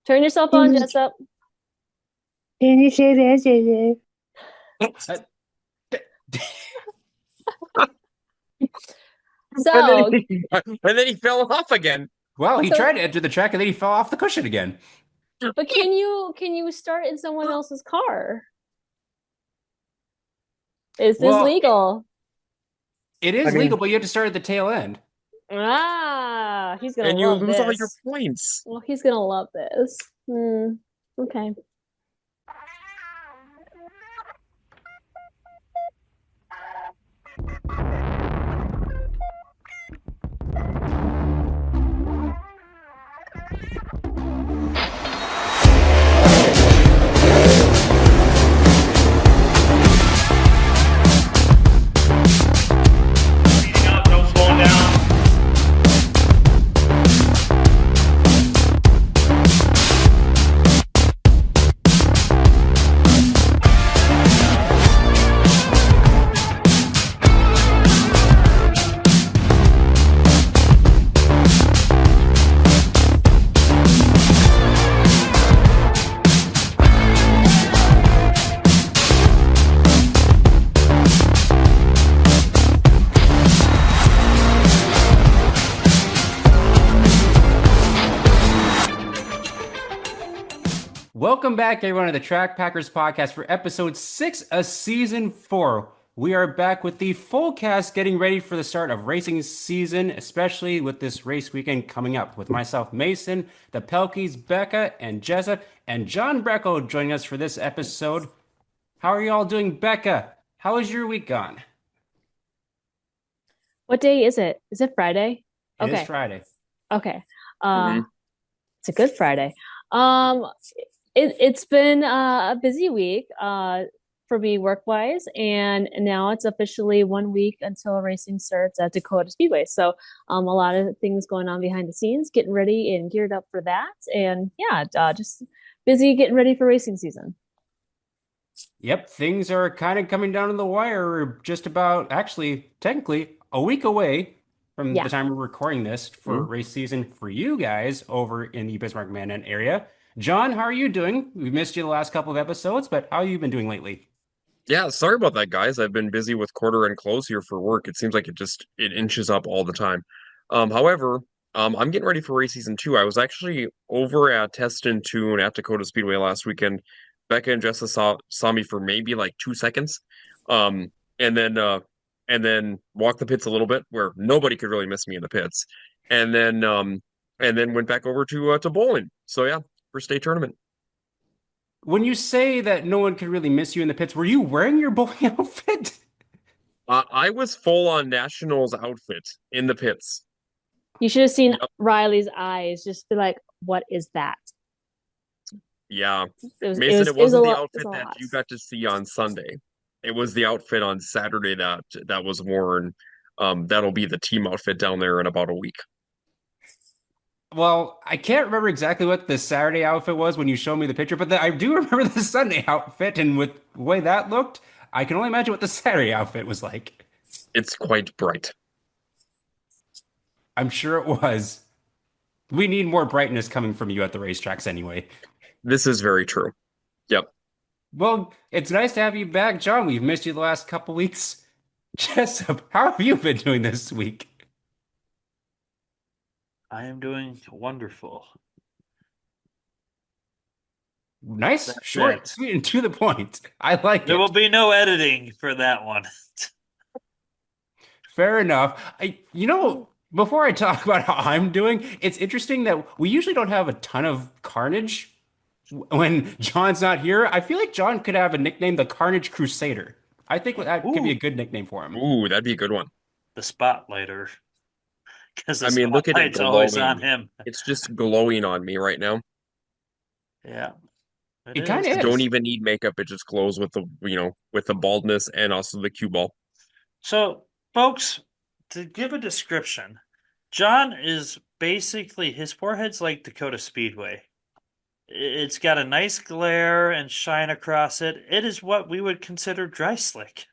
Turn yourself Can on, you, Jessup. can you say that, JJ? Uh, And then So, he fell off again. well, he so, tried to enter the track and then he fell off the cushion again. but can you start in someone else's car? Is this Well, legal? it I is mean, legal, but you have to start at the tail end. He's gonna and you love lose all your this. points. Well, he's gonna love this. Okay. Speeding up, no slowing down. Welcome back, everyone, to the Track Packers podcast for episode 6 of season 4. We are back with the full cast getting ready for the start of racing season, especially with this race weekend coming up. With myself, Mason, the Pelkeys, Becca, and Jessup, and John Breckel joining us for this episode. How are you all doing, Becca? How is your week gone? What day is it? Is it Friday? It is Okay. Friday. Okay. Mhm. It's a good Friday. Um, it's been a busy week for me work wise, and now it's officially 1 week until racing starts at Dakota Speedway. So a lot of things going on behind the scenes, getting ready and geared up for that, and yeah, just busy getting ready for racing season. Yep, things are kind of coming down to the wire. We're just about, actually, technically, a week away from the Yeah. time we're recording this for Mhm. race season for you guys over in the Bismarck Mandan area. John, how are you doing? We've missed you the last couple of episodes, but how have you been doing lately? Yeah, sorry about that, guys. I've been busy with quarter end close here for work. It seems like it inches up all the time. However, I'm getting ready for race season 2. I was actually over at Test and Tune at Dakota Speedway last weekend. Becca and Jessa saw me for maybe like 2 seconds. Um, and then walked the pits a little bit where nobody could really miss me in the pits. And then went back over to bowling. So yeah, for state tournament. When you say that no one could really miss you in the pits, were you wearing your bowling outfit? I was full on Nationals outfit in the pits. You should have seen Yep. Riley's eyes, just be like, "What is that?" Yeah. It was, it Mason, was, it it was a wasn't the lot. It was outfit a that lot. you got to see on Sunday. It was the outfit on Saturday that was worn. That'll be the team outfit down there in about a week. Well, I can't remember exactly what the Saturday outfit was when you showed me the picture, but I do remember the Sunday outfit, and with the way that looked, I can only imagine what the Saturday outfit was like. It's quite bright. I'm sure it was. We need more brightness coming from you at the racetracks anyway. This is very true. Yep. Well, it's nice to have you back, John. We've missed you the last couple weeks. Jessup, how have you been doing this week? I am doing wonderful. Nice, That's short, it. sweet, and to the point. I like There will it. be no editing for that one. Fair enough. Before I talk about how I'm doing, it's interesting that we usually don't have a ton of carnage when John's not here. I feel like John could have a nickname, the Carnage Crusader. I think that could be a Ooh, good nickname for him. Ooh, that'd be a good one. the spotlighter, because the I mean, look at it spotlight's always on glowing. him. It's just glowing on me right now. Yeah, it It kind is. of Don't is. even need makeup. It just glows with with the baldness and also the cue ball. So, folks, to give a description, John is basically his forehead's like Dakota Speedway. It's got a nice glare and shine across it. It is what we would consider dry slick.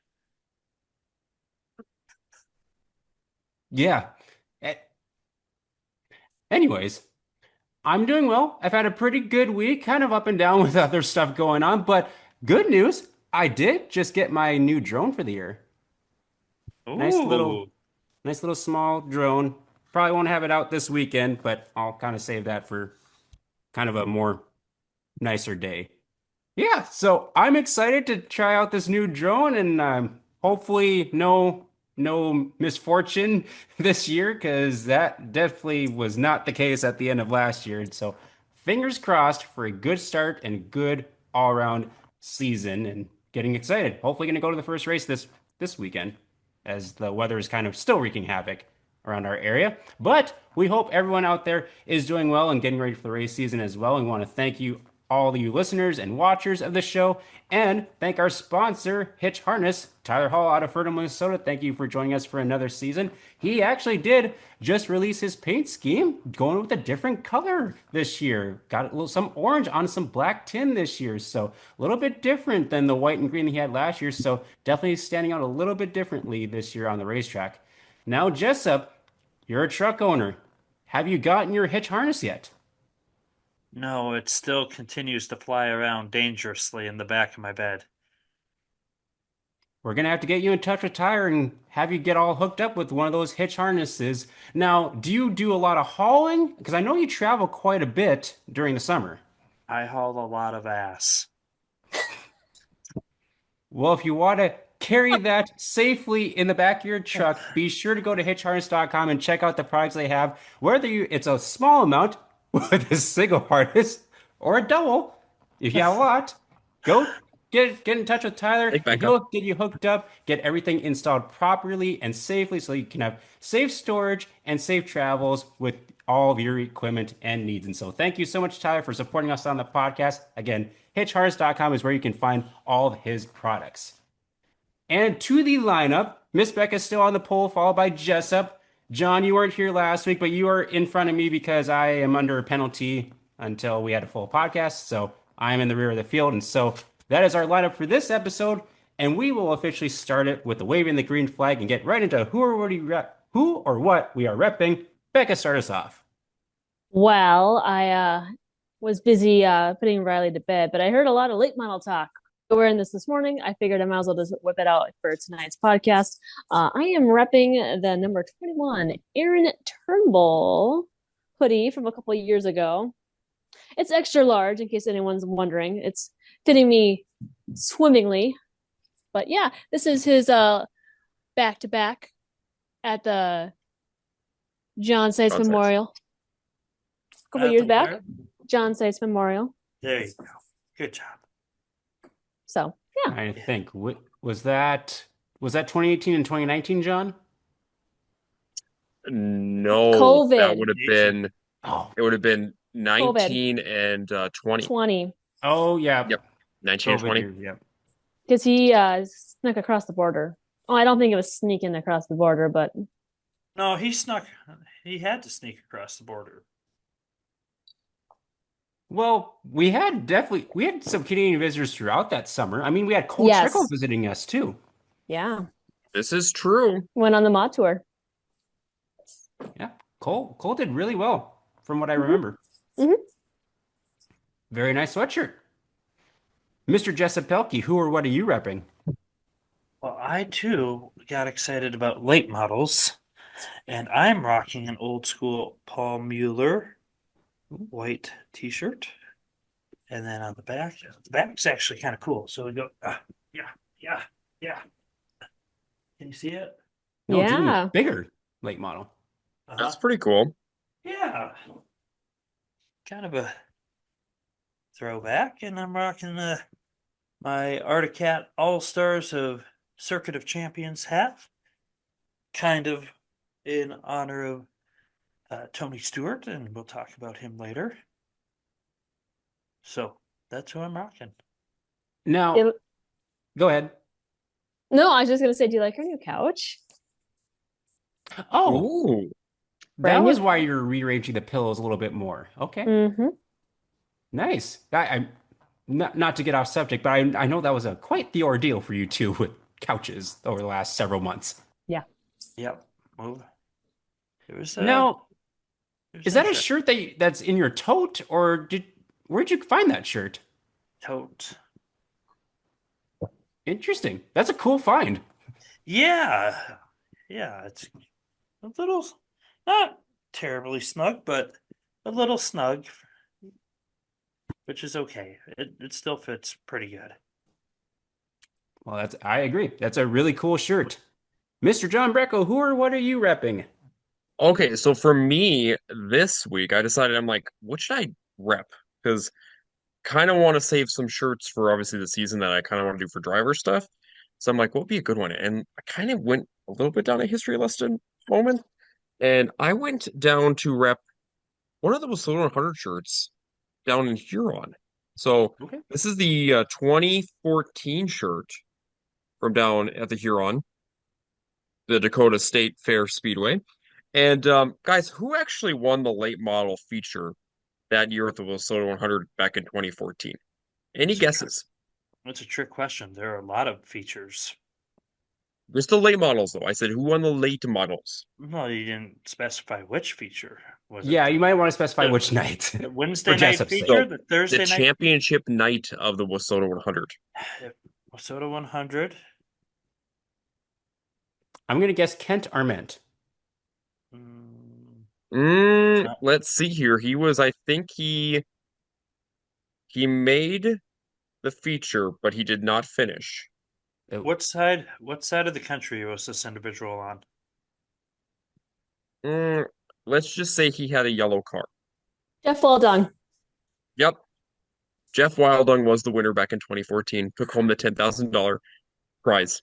Yeah. A- Anyways, I'm doing well. I've had a pretty good week, kind of up and down with other stuff going on, but good news, I did just get my new drone for the year. Nice little, Ooh, nice little small drone. Probably won't have it out this weekend, but I'll kind of save that for kind of a more nicer day. Yeah, so I'm excited to try out this new drone and hopefully no misfortune this year because that definitely was not the case at the end of last year. And so fingers crossed for a good start and good all-around season and getting excited. Hopefully going to go to the first race this weekend as the weather is kind of still wreaking havoc around our area. But we hope everyone out there is doing well and getting ready for the race season as well. And we want to thank you, all of you listeners and watchers of the show, and thank our sponsor, Hitch Harness, Tyler Hall out of Fertile, Minnesota. Thank you for joining us for another season. He actually did just release his paint scheme, going with a different color this year. Got a little some orange on some black tin this year, so a little bit different than the white and green that he had last year. So definitely standing out a little bit differently this year on the racetrack. Now, Jessup, you're a truck owner. Have you gotten your hitch harness yet? no, it still continues to fly around dangerously in the back of my bed. We're gonna have to get you in touch with Tyre and have you get all hooked up with one of those hitch harnesses. Now, do you do a lot of hauling? Because I know you travel quite a bit during the summer. I hauled a lot of ass. Well, if you want to carry that safely in the back of your truck, be sure to go to hitchharness.com and check out the products they have. Whether it's a small amount with a single harness or a double, if you have a lot, go get in touch with Tyler Take and backup. he'll get you hooked up, get everything installed properly and safely so you can have safe storage and safe travels with all of your equipment and needs. And so thank you so much, Tyler, for supporting us on the podcast. Again, hitchharness.com is where you can find all of his products. And to the lineup, Miss Becca's still on the pole, followed by Jessup. John, you weren't here last week, but you are in front of me because I am under a penalty until we had a full podcast. So I'm in the rear of the field. And so that is our lineup for this episode. And we will officially start it with the waving the green flag and get right into who or what we are repping. Becca, start us off. Well, I was busy putting Riley to bed, but I heard a lot of late model talk. We're in this morning. I figured I might as well just whip it out for tonight's podcast. I am repping the number 21 Aaron Turnbull hoodie from a couple of years ago. It's extra large in case anyone's wondering. It's fitting me swimmingly. But yeah, this is his back to back at the John Sites John Sites. Memorial. A couple years back. John Sites Memorial. There you go. Good job. So yeah. I think was that 2018 and 2019, John? No, COVID. that would have been Oh, it would have been 19 and 20. 20. oh yeah, Yep. 19 and COVID 20. year, yep. Because he snuck across the border. Oh, I don't think it was sneaking across the border, but No, he snuck. He had to sneak across the border. Well, we had some Canadian visitors throughout that summer. I mean, we had Cole Yes. Trickle visiting us too. yeah. This is true. Went on the mod tour. Yeah, Cole did really well from what I remember. Mhm. Very nice sweatshirt. Mr. Jessup Pelkey, who or what are you repping? Well, I too got excited about late models, and I'm rocking an old school Paul Mueller white t-shirt. And then on the back's actually kind of cool. So we go, yeah. Can you see it? No, it's even Yeah. a bigger late model. That's pretty cool. Yeah. Kind of a throwback, and I'm rocking my Articat All-Stars of Circuit of Champions hat, kind of in honor of Tony Stewart, and we'll talk about him later. So that's who I'm rocking. Now, It- go ahead. no, I was just gonna say, do you like our new couch? Oh, Ooh. that Brand was new? why you're rearranging the pillows a little bit more. Okay, Mm-hmm. nice. I not to get off subject, but I know that was quite the ordeal for you two with couches over the last several months. Yeah. Yep. Move. It was Now, It Is was that a interesting. shirt that's in your tote, or where'd you find that shirt? Tote. Interesting. That's a cool find. Yeah. Yeah, it's a little, not terribly snug, but a little snug, which is okay. It still fits pretty good. Well, I agree. That's a really cool shirt. Mr. John Brecko, who or what are you repping? Okay, so for me this week, I decided I'm like, what should I rep? Because kind of want to save some shirts for obviously the season that I kind of want to do for driver stuff. So I'm like, what would be a good one? And I kind of went a little bit down a history lesson moment, and I went down to rep one of the Wasilla 100 shirts down in Huron. So Okay. this is the 2014 shirt from down at the Huron, the Dakota State Fair Speedway. And guys, who actually won the late model feature that year at the Wasilla 100 back in 2014? Any It's a trick. guesses? It's a trick question. There are a lot of features. Just the late models, though. I said, who won the late models? No, you didn't specify which feature. Was it Yeah, you might want to specify the, which night the for Wednesday night Jessup's sake. feature, So the the Thursday night feature? championship night of the Wasilla 100. Soda 100. I'm gonna guess Kent Arment. Mm, not- Let's see here. I think he made the feature, but he did not finish. Oh, what side of the country was this individual on? Mm, let's just say he had a yellow car. Jeff, well done. Yep. Jeff Wildung was the winner back in 2014. Took home the $10,000 prize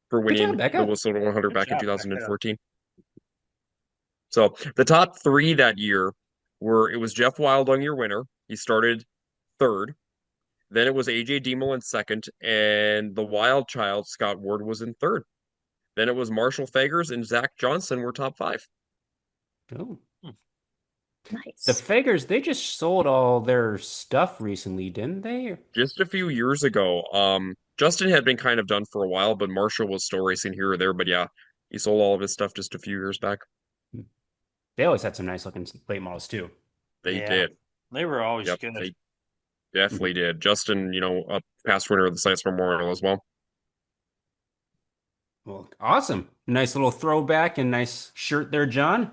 for good job, winning the Becca. Whistler 100 Good back in job, Becca. 2014. So the top three that year it was Jeff Wildung, your winner. He started third. Then it was AJ Demel in second, and the wild child, Scott Ward, was in third. Then it was Marshall Fagers and Zach Johnson were top five. Oh. Hmm. The Nice. Fagers, they just sold all their stuff recently, didn't they? Just a few years ago. Justin had been kind of done for a while, but Marshall was still racing here or there. But yeah, he sold all of his stuff just a few years back. They always had some nice looking late models too. They Yeah, did. they were always Yep, good. they definitely did. Justin, a past winner of the Science Memorial as well. Well, awesome. Nice little throwback and nice shirt there, John.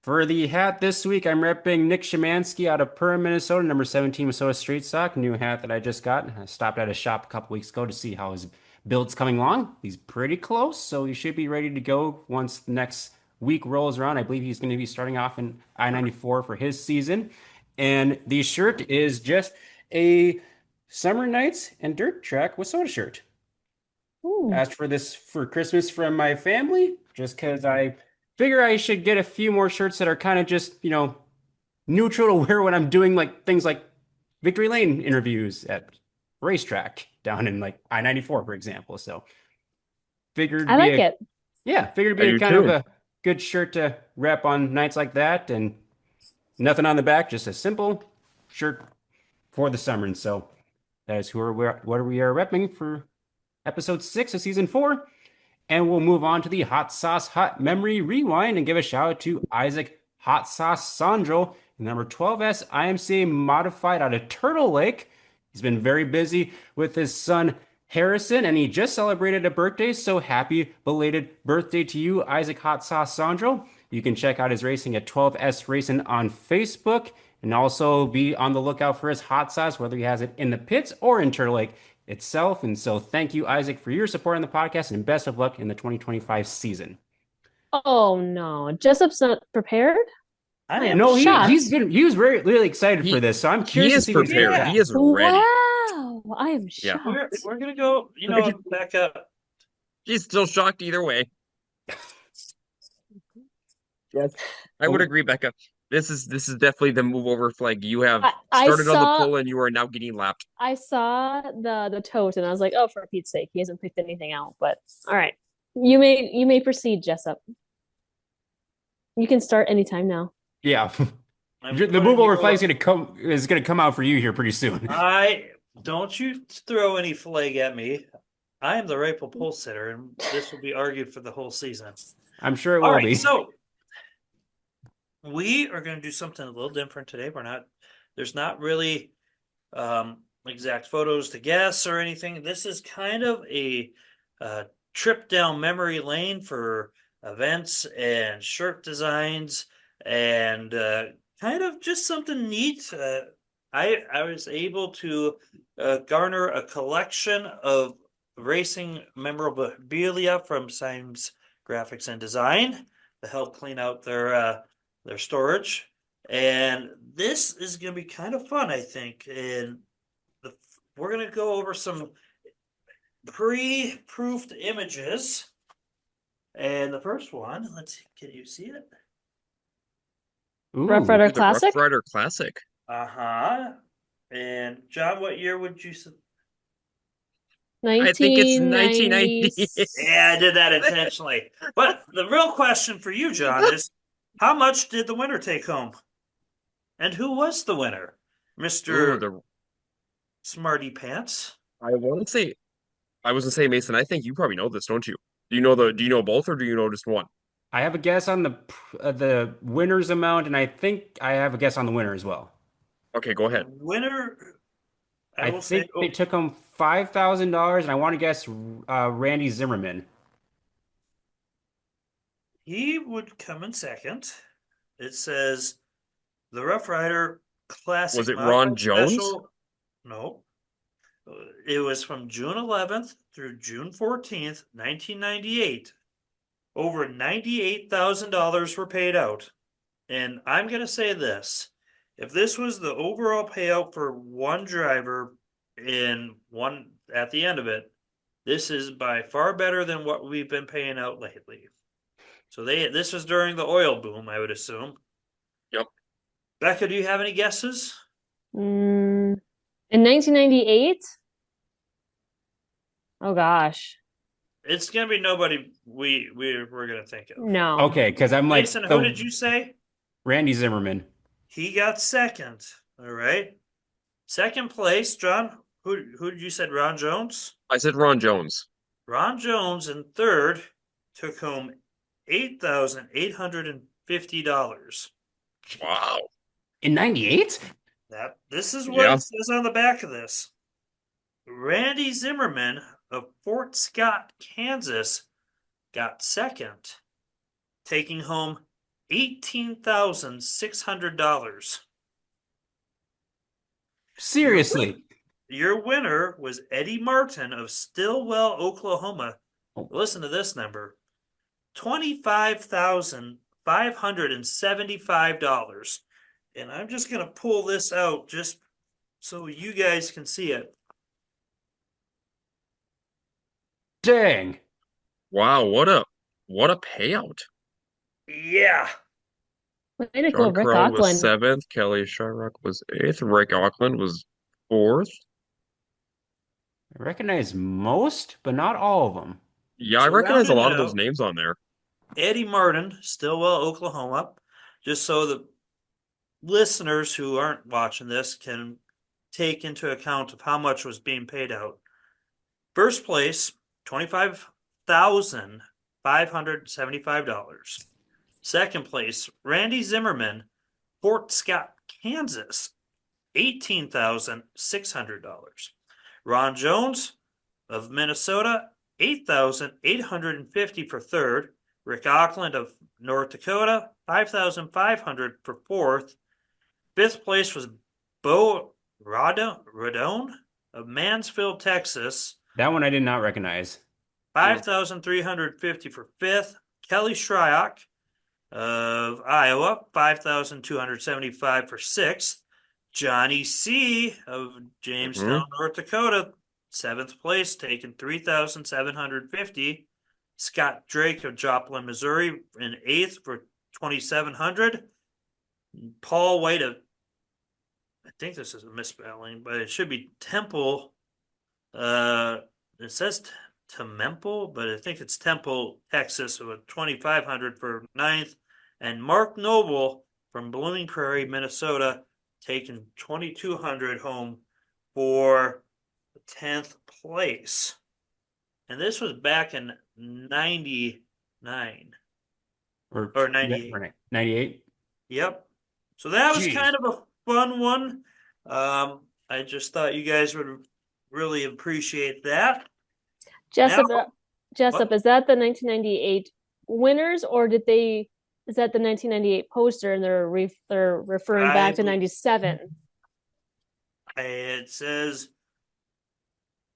For the hat this week, I'm repping Nick Szymanski out of Perham, Minnesota, number 17 Minnesota Street Stock, new hat that I just got. I stopped at a shop a couple weeks ago to see how his build's coming along. He's pretty close, so he should be ready to go once the next week rolls around. I believe he's going to be starting off in I-94 for his season. And the shirt is just a Summer Nights and Dirt Track with soda shirt. Ooh. Asked for this for Christmas from my family just because I figure I should get a few more shirts that are kind of just, neutral to wear when I'm doing like things like Victory Lane interviews at racetrack down in like I-94, for example. So I like it. figured it'd I be a do kind of too. a good shirt to rep on nights like that and nothing on the back, just a simple shirt for the summer. And so that is what we are repping for episode 6 of season 4. And we'll move on to the Hot Sauce Hot Memory Rewind and give a shout out to Isaac Hot Sauce Sandro, number 12S IMCA modified out of Turtle Lake. He's been very busy with his son Harrison, and he just celebrated a birthday. So happy belated birthday to you, Isaac Hot Sauce Sandro. You can check out his racing at 12S Racing on Facebook and also be on the lookout for his hot sauce, whether he has it in the pits or in Turtle Lake itself. And so thank you, Isaac, for your support on the podcast and best of luck in the 2025 season. Oh no, Jessup's not prepared? I am No, shocked. he was really excited for He this. So I'm he curious to is see what he's prepared. Yeah. He is ready. Wow, I am Yeah. shocked. We're gonna go, back up. He's still shocked either way. Yes. I would Oh, agree, Becca. This is definitely the move over flag. You have I started on the saw pull and you are now getting lapped. I saw the tote and I was like, oh, for Pete's sake, he hasn't picked anything out. But all right, you may proceed, Jessup. You can start anytime now. yeah. I'm The putting move over you flag up. is gonna come out for you here pretty soon. Don't you throw any flag at me. I am the rightful pole sitter, and this will be argued for the whole season. I'm sure it All will right, be. so We are going to do something a little different today. There's not really exact photos to guess or anything. This is kind of a trip down memory lane for events and shirt designs and kind of just something neat. I was able to garner a collection of racing memorabilia from Symes Graphics and Design to help clean out their storage. And this is going to be kind of fun, I think. And the, we're going to go over some pre-proofed images. And the first one, let's see, can you see it? Rough Ooh, Rider The Rough Classic? Rider Classic. Uh-huh. And John, what year would you say? I think it's 1990. 1990. Yeah, I did that intentionally. But the real question for you, John, is how much did the winner take home? And who was the winner? Ooh, Mr. the Smarty Pants? I want to say I was gonna say, Mason, I think you probably know this, don't you? Do you know both or do you know just one? I have a guess on the winner's amount, and I think I have a guess on the winner as well. Okay, go The ahead. winner, I I will say, think they took home $5,000, and I want to guess Randy Zimmerman. he would come in second. It says the Rough Rider Was Classic it Ron Modified Jones? Special. No, it was from June 11th through June 14th, 1998. Over $98,000 were paid out. And I'm going to say this. If this was the overall payout for one driver in one at the end of it, this is by far better than what we've been paying out lately. So this was during the oil boom, I would assume. Yep. Becca, do you have any guesses? In 1998? Oh gosh. It's gonna be nobody we're gonna think of. No. Okay, because I'm like Mason, who the did you say? Randy Zimmerman. He got second. All right. Second place, John. Who did you said Ron Jones? I said Ron Jones. Ron Jones in third took home $8,850. Wow. In 98? This is what Yeah. it says on the back of this. Randy Zimmerman of Fort Scott, Kansas, got second, taking home $18,600. Seriously. Your winner was Eddie Martin of Stillwell, Oklahoma. Oh, Listen to this number: $25,575. And I'm just going to pull this out just so you guys can see it. dang. Wow, what a payout. Yeah. Way to go, John Rick Carroll was Auckland. seventh, Kelly Shyrock was eighth, Rick Auckland was fourth. I recognize most, but not all of them. Yeah, I So recognize a rounding lot it of those out, names on there. Eddie Martin, Stillwell, Oklahoma. Just so the listeners who aren't watching this can take into account of how much was being paid out. First place, $25,575. Second place, Randy Zimmerman, Fort Scott, Kansas, $18,600. Ron Jones of Minnesota, $8,850 for third. Rick Auckland of North Dakota, $5,500 for fourth. Fifth place was Bo Radone of Mansfield, Texas, That one I did not recognize. $5,350 for fifth. Kelly Shryock of Iowa, $5,275 for sixth. Johnny C. of Hmm. Jamestown, North Dakota, seventh place, taking $3,750. Scott Drake of Joplin, Missouri, in eighth for $2,700. Paul White of, I think this is a misspelling, but it should be Temple. It says Temple, but I think it's Temple, Texas, with $2,500 for ninth. And Mark Noble from Blooming Prairie, Minnesota, taking $2,200 home for the 10th place. And this was back in 99 or 98. 98? Yep. So that was Jeez. kind of a fun one. I just thought you guys would really appreciate that. Now, Jessup, Jessup, what? is that the 1998 winners, or is that the 1998 poster and they're referring back I to 97? it says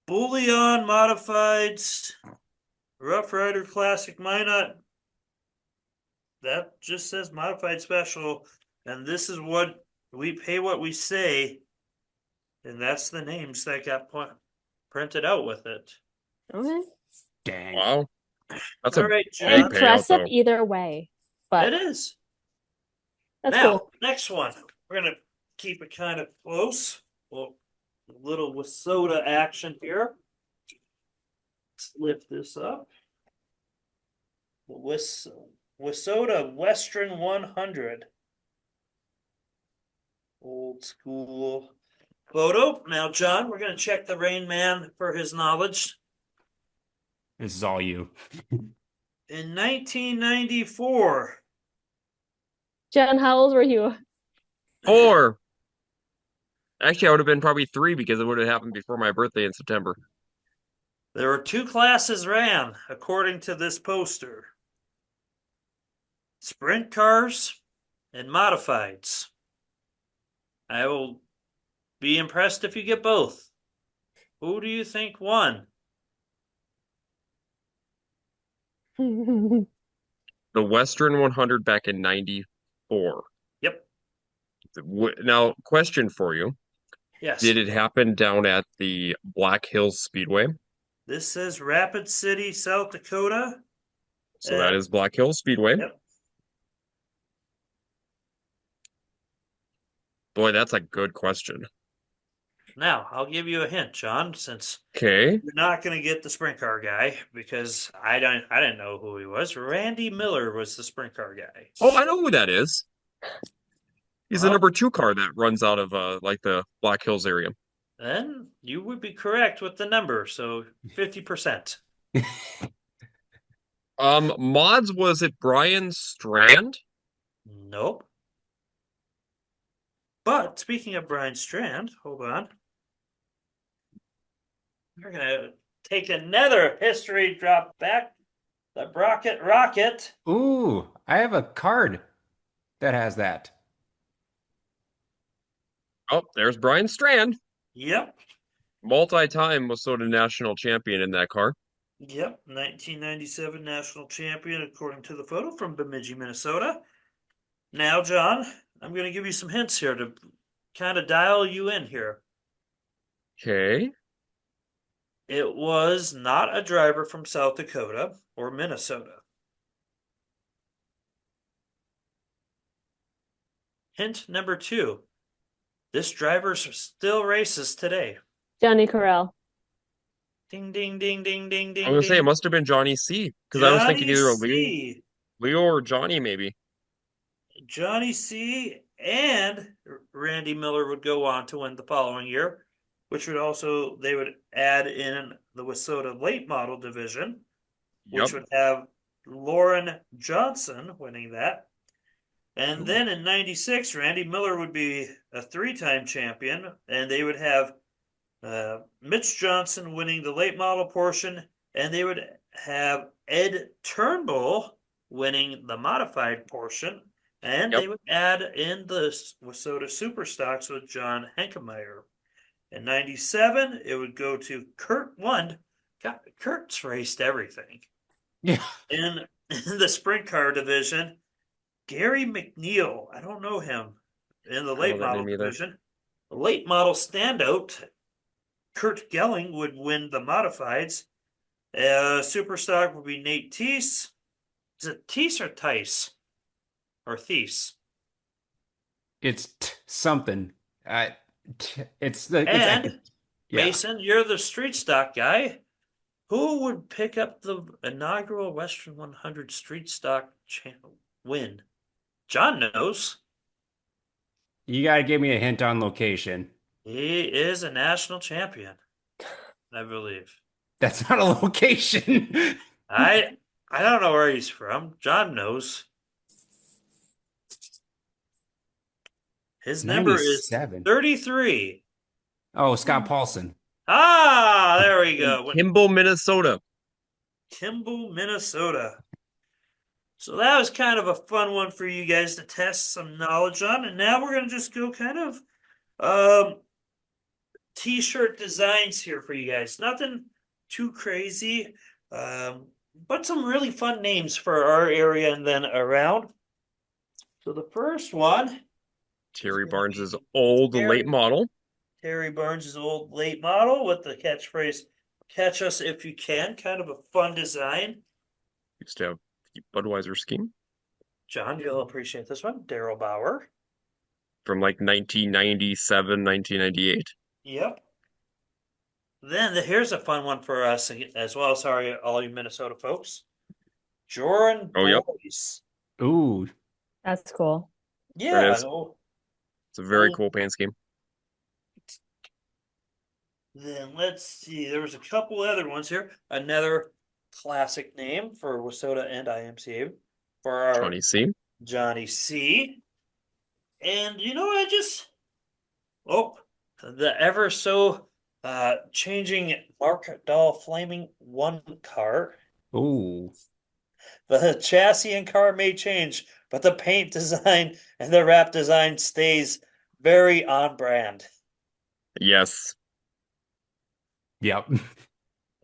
Bullion Modifieds Rough Rider Classic Minot. That just says Modified Special, and this is what we pay what we say, and that's the names that got printed out with it. Okay. Dang. Wow. That's All a right, big John. payout, Impressive though. either way, It but is. that's Now, cool. next one. We're gonna keep it kind of close. Well, a little with soda action here. Let's lift this up. Soda Western 100. Old school photo. Now, John, we're gonna check the Rain Man for his knowledge. This is all you. In 1994, John, how old were you? 4. Actually, I would have been probably 3 because it would have happened before my birthday in September. there were two classes ran, according to this poster: sprint cars and modifieds. I will be impressed if you get both. Who do you think won? The Western 100 back in 94. Yep. Now, question for you. Yes. Did it happen down at the Black Hills Speedway? This says Rapid City, South Dakota. So that is Black Hills Speedway. Yep. Boy, that's a good question. Now, I'll give you a hint, John, since Okay. you're not going to get the sprint car guy because I didn't know who he was. Randy Miller was the sprint car guy. Oh, I know who that is. He's the Well, number 2 car that runs out of like the Black Hills area. then you would be correct with the number, so 50%. Mods, was it Brian Strand? Nope. But speaking of Brian Strand, hold on. We're gonna take another history drop back. The Rocket. Ooh, I have a card that has that. Oh, there's Brian Strand. Yep. Multi-time Minnesota national champion in that car. Yep. 1997 national champion, according to the photo from Bemidji, Minnesota. Now, John, I'm going to give you some hints here to kind of dial you in here. Okay. It was not a driver from South Dakota or Minnesota. Hint number 2. This driver still races today. Johnny Carell. Ding, ding, ding, ding, ding, I ding, was gonna say it ding. must have been Johnny C. Because I was thinking Johnny either C. Leo or Johnny maybe. Johnny C. and Randy Miller would go on to win the following year, which would also, they would add in the Wissota late model division, which Yep. would have Lauren Johnson winning that. And then in 96, Randy Miller would be a 3-time champion, and they would have Mitch Johnson winning the late model portion, and they would have Ed Turnbull winning the modified portion, and Yep. they would add in the Wissota Super Stocks with John Henkemeyer. In 97, it would go to Kurt Lund. God, Kurt's raced everything. Yeah. In the sprint car division, Gary McNeil, I don't know him. In the I don't late know that model name either. division, the late model standout, Kurt Gelling would win the modifieds. Superstock would be Nate Teese. Is it Teese or Tice? Or Thies? It's something. It's the And yeah. Mason, you're the street stock guy. Who would pick up the inaugural Western 100 street stock win? John knows. You gotta give me a hint on location. He is a national champion, I believe. That's not a location. I don't know where he's from. John knows. His number is 97. 33. Oh, Scott Paulson. Ah, there we In go. Kimball, Minnesota. Kimball, Minnesota. So that was kind of a fun one for you guys to test some knowledge on. And now we're going to just go kind of t-shirt designs here for you guys. Nothing too crazy, but some really fun names for our area and then around. So the first one is Terry going to Barnes's be old late Terry, model. Terry Burns' old late model with the catchphrase, catch us if you can. Kind of a fun design. Used to have the Budweiser scheme John, you'll appreciate this one. Daryl Bauer. from like 1997, 1998. Yep. Then here's a fun one for us as well. Sorry, all you Minnesota folks. Joran Oh, yep. Boys. Ooh. That's cool. There it Yeah. is. It's a very cool paint scheme. Then let's see. There was a couple other ones here. Another classic name for Wasota and IMCA for our Johnny C. Johnny C. And you know what? The ever so changing Mark Dahl Flaming One car. Ooh. The chassis and car may change, but the paint design and the wrap design stays very on brand. Yes. Yep.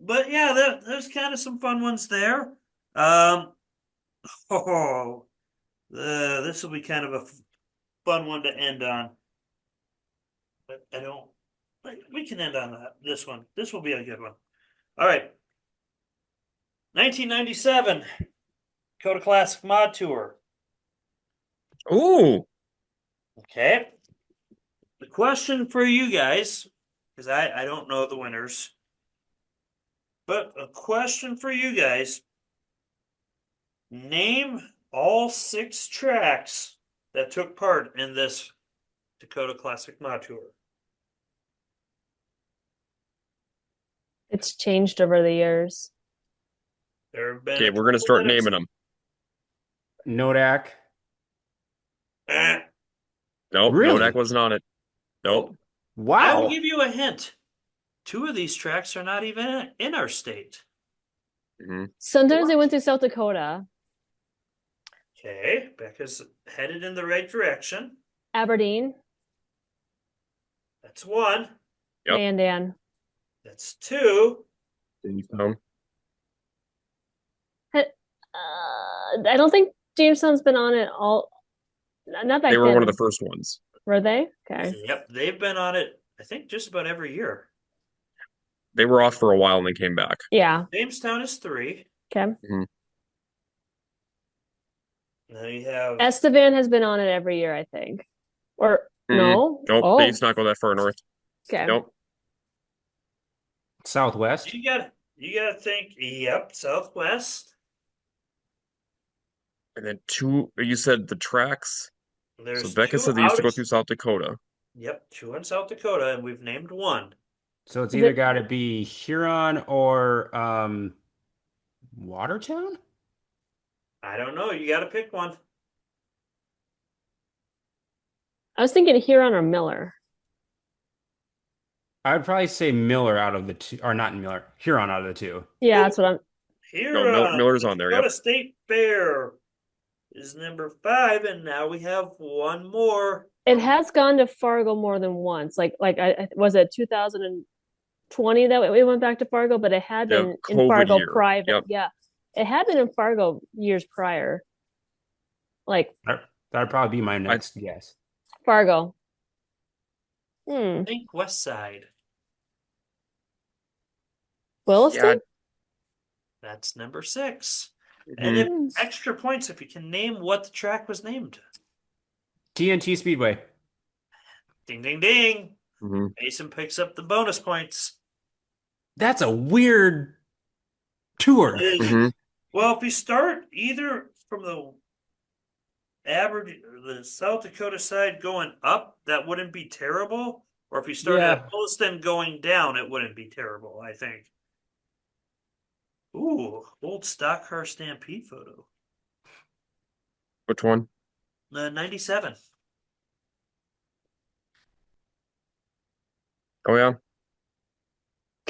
But yeah, there's kind of some fun ones there. Um, this will be kind of a fun one to end on. But I don't. We can end on this one. This will be a good one. All right. 1997 Coda Classic Mod Tour. Ooh. Okay. The question for you guys, because I don't know the winners, but a question for you guys. Name all 6 tracks that took part in this Dakota Classic Mod Tour. It's changed over the years. There have been Okay, a we're gonna couple start that have- naming them. Nodak. Eh. Nope, Really? Nodak wasn't on it. Nope. I will Wow. give you a hint. 2 of these tracks are not even in our state. hmm Sometimes they went to South Dakota, Okay, Becca's headed in the right direction. Aberdeen, That's 1. Yep. Mandan. That's 2. Jamestown. I don't think Jamestown's been on it all. Not back They were then. one of the first ones. Were they? Okay. Yep, they've been on it, I think, just about every year. They were off for a while and then came back. Yeah. Jamestown is 3. Okay. Now you have Estevan has been on it every year, I think. Or no? Nope, Oh, they used to not go that far north. okay. Nope. Southwest. you gotta think, yep, Southwest. And then 2, you said the tracks. There's So Becca 2 said they used to go out- through South Dakota. Yep, 2 in South Dakota, and we've named 1. So it's Is either it- got to be Huron or Watertown? I don't know, you gotta pick one. I was thinking Huron or Miller. I'd probably say Miller out of the two, or not Miller, Huron out of the two. Yeah, that's what I'm. Here, Miller's on there, Dakota yep. State Fair is number 5, and now we have one more. It has gone to Fargo more than once. I was it 2020 that we went back to Fargo, but it had Yeah, been in COVID Fargo year. private. Yep. Yeah, it had been in Fargo years prior. Like That'd probably be my next guess. Fargo. Think West Side. Williston? Yeah. That's number 6. And if Mhm. extra points if you can name what the track was named. TNT Speedway. Ding, ding, ding. hmm Mason picks up the bonus points. That's a weird tour. It is- hmm Well, if you start either from the average, the South Dakota side going up, that wouldn't be terrible. Or if you start Yeah. at Williston going down, it wouldn't be terrible, I think. Ooh, old stock car stampede photo. Which one? 97. Oh yeah.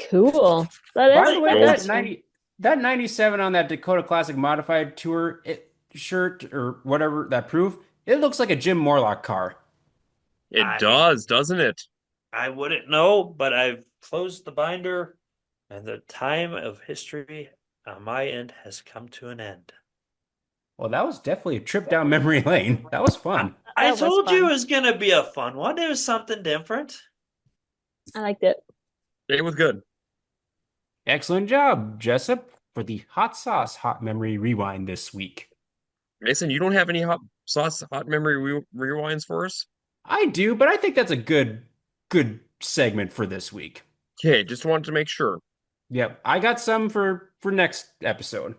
Cool. That By is the way, Gold. that 97 on that Dakota Classic Modified Tour shirt or whatever that proof, it looks like a Jim Morlock car. It I does, doesn't it? I wouldn't know, but I've closed the binder, and the time of history on my end has come to an end. Well, that was definitely a trip down memory lane. That was I, fun. I that was told you it fun. was gonna be a fun one. It was something different. I liked it. It was good. Excellent job, Jessup, for the hot sauce hot memory rewind this week. Mason, you don't have any hot sauce, hot memory rewinds for us? I do, but I think that's a good segment for this week. Okay, just wanted to make sure. Yep, I got some for next episode.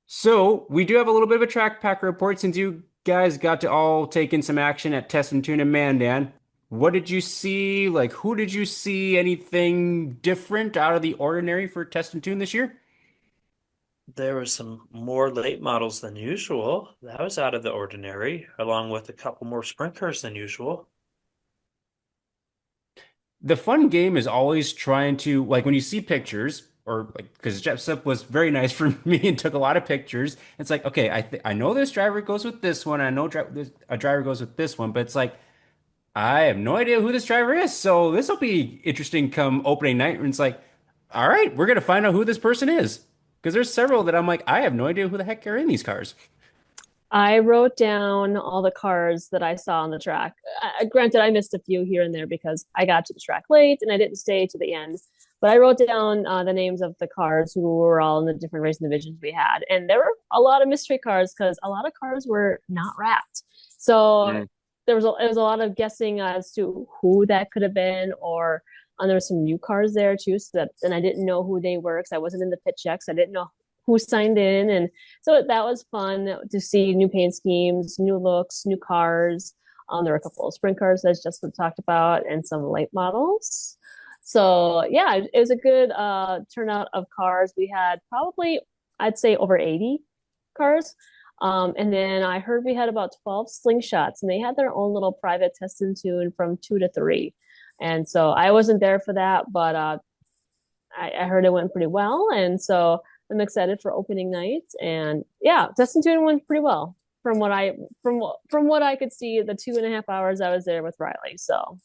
So we do have a little bit of a track pack report since you guys got to all take in some action at Test and Tune and Mandan. What did you see? Like, who did you see? Anything different out of the ordinary for Test and Tune this year? There were some more late models than usual. That was out of the ordinary, along with a couple more sprint cars than usual. The fun game is always trying to, like, when you see pictures, or like, because Jessup was very nice for me and took a lot of pictures. It's like, okay, I know this driver goes with this one. I know a driver goes with this one, but it's like I have no idea who this driver is. So this will be interesting come opening night. And it's like, all right, we're gonna find out who this person is. Because there's several that I'm like, I have no idea who the heck are in these cars. I wrote down all the cars that I saw on the track. Granted, I missed a few here and there because I got to the track late and I didn't stay to the end. But I wrote down the names of the cars who were all in the different racing divisions we had. And there were a lot of mystery cars because a lot of cars were not wrapped. So Mm. it was a lot of guessing as to who that could have been, or there were some new cars there too. And I didn't know who they were because I wasn't in the pit checks. I didn't know who signed in, and so that was fun to see new paint schemes, new looks, new cars. There were a couple of sprint cars that Justin talked about, and some late models. So yeah, it was a good turnout of cars. We had probably, I'd say, over 80 cars. And then I heard we had about 12 slingshots, and they had their own little private test and tune from 2 to 3. And so I wasn't there for that, but I heard it went pretty well. And so I'm excited for opening night. And yeah, test and tune went pretty well from what I could see the 2.5 hours I was there with Riley. So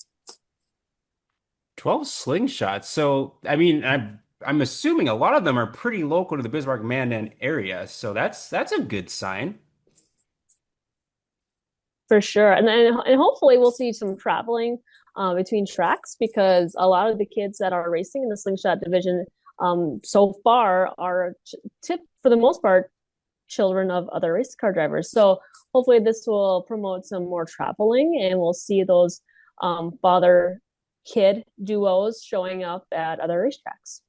12 slingshots. So I mean, I'm assuming a lot of them are pretty local to the Bismarck Mandan area. So that's a good sign. for sure. And hopefully we'll see some traveling between tracks because a lot of the kids that are racing in the slingshot division so far are tip for the most part children of other race car drivers. So hopefully this will promote some more traveling and we'll see those father kid duos showing up at other racetracks.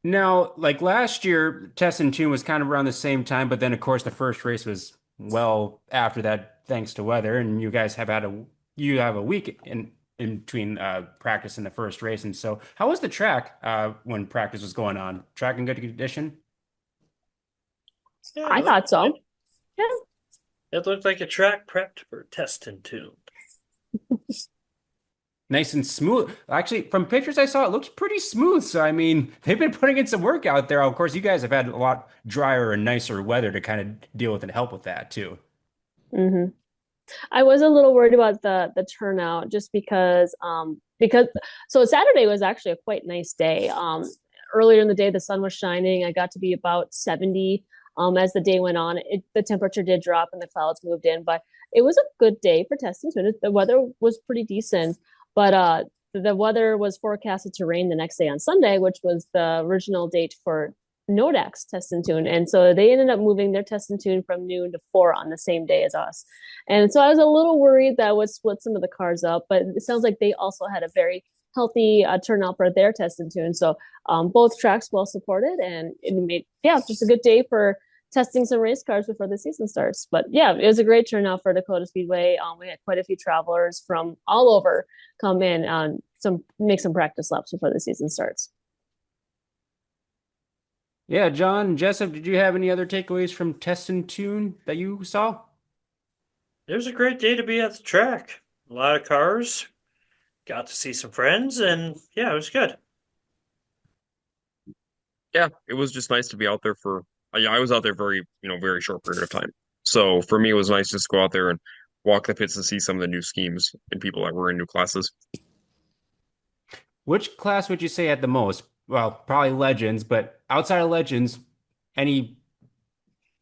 Now, like last year, Test and Tune was kind of around the same time, but then of course the first race was well after that, thanks to weather, and you guys you have a week in between practice and the first race. And so, how was the track when practice was going on? Track in good condition? Yeah, I it looked thought so. fine. Yeah. It looked like a track prepped for test and tune. Nice and smooth. Actually, from pictures I saw, it looks pretty smooth. So, I mean, they've been putting in some work out there. Of course, you guys have had a lot drier and nicer weather to kind of deal with and help with that too. hmm I was a little worried about the turnout just because so Saturday was actually a quite nice day. Earlier in the day the sun was shining. I got to be about 70 as the day went on. The temperature did drop and the clouds moved in, but it was a good day for testing. So the weather was pretty decent, but the weather was forecasted to rain the next day on Sunday, which was the original date for Nodak's test and tune. And so they ended up moving their test and tune from noon to 4 on the same day as us. And so I was a little worried that would split some of the cars up, but it sounds like they also had a very healthy turnout for their test and tune. So both tracks well supported, and it made, yeah, just a good day for testing some race cars before the season starts. But yeah, it was a great turnout for Dakota Speedway. We had quite a few travelers from all over come in and make some practice laps before the season starts. Yeah, John, Jessup, did you have any other takeaways from Test and Tune that you saw? It was a great day to be at the track. A lot of cars, got to see some friends, and yeah, it was good. Yeah, it was just nice to be out there for. Yeah, I was out there very short period of time. So for me, it was nice just to go out there and walk the pits and see some of the new schemes and people that were in new classes. Which class would you say had the most? Well, probably Legends, but outside of Legends, any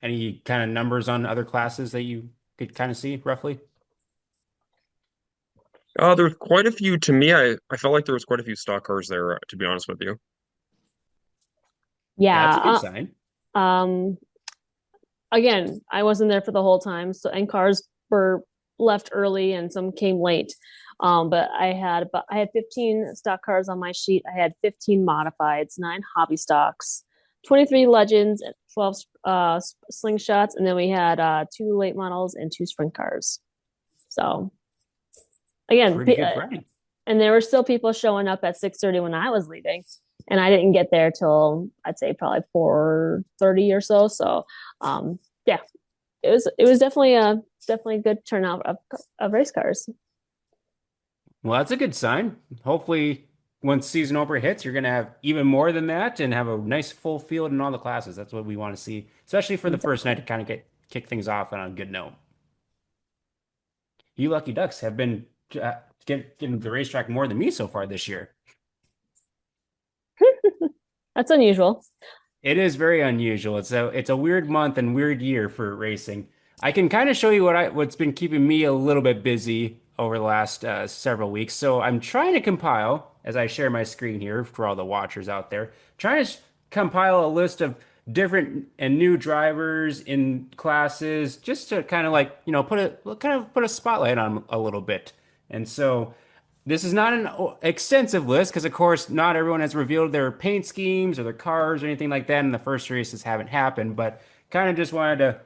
any kind of numbers on other classes that you could kind of see roughly? There's quite a few to me. I felt like there was quite a few stock cars there, to be honest with you. That's a good Yeah. sign. Um, again, I wasn't there for the whole time, so and cars were left early and some came late. But I had 15 stock cars on my sheet. I had 15 modifieds, 9 hobby stocks, 23 legends, 12 slingshots, and then we had 2 late models and 2 sprint cars. So again, Pretty good variety. and there were still people showing up at 6:30 when I was leaving, and I didn't get there till I'd say probably 4:30 or so. So, yeah, it was definitely a good turnout of race cars. Well, that's a good sign. Hopefully, once season opener hits, you're going to have even more than that and have a nice full field in all the classes. That's what we want to see, especially for the first night to kind of get kick things off on a good note. You lucky ducks have been getting the racetrack more than me so far this year. That's unusual. It is very unusual. It's a weird month and weird year for racing. I can kind of show you what's been keeping me a little bit busy over the last several weeks. So I'm trying to compile, as I share my screen here for all the watchers out there, trying to compile a list of different and new drivers in classes, just to kind of like put a spotlight on 'em a little bit. And so. This is not an extensive list because, of course, not everyone has revealed their paint schemes or their cars or anything like that, and the first races haven't happened. But kind of just wanted to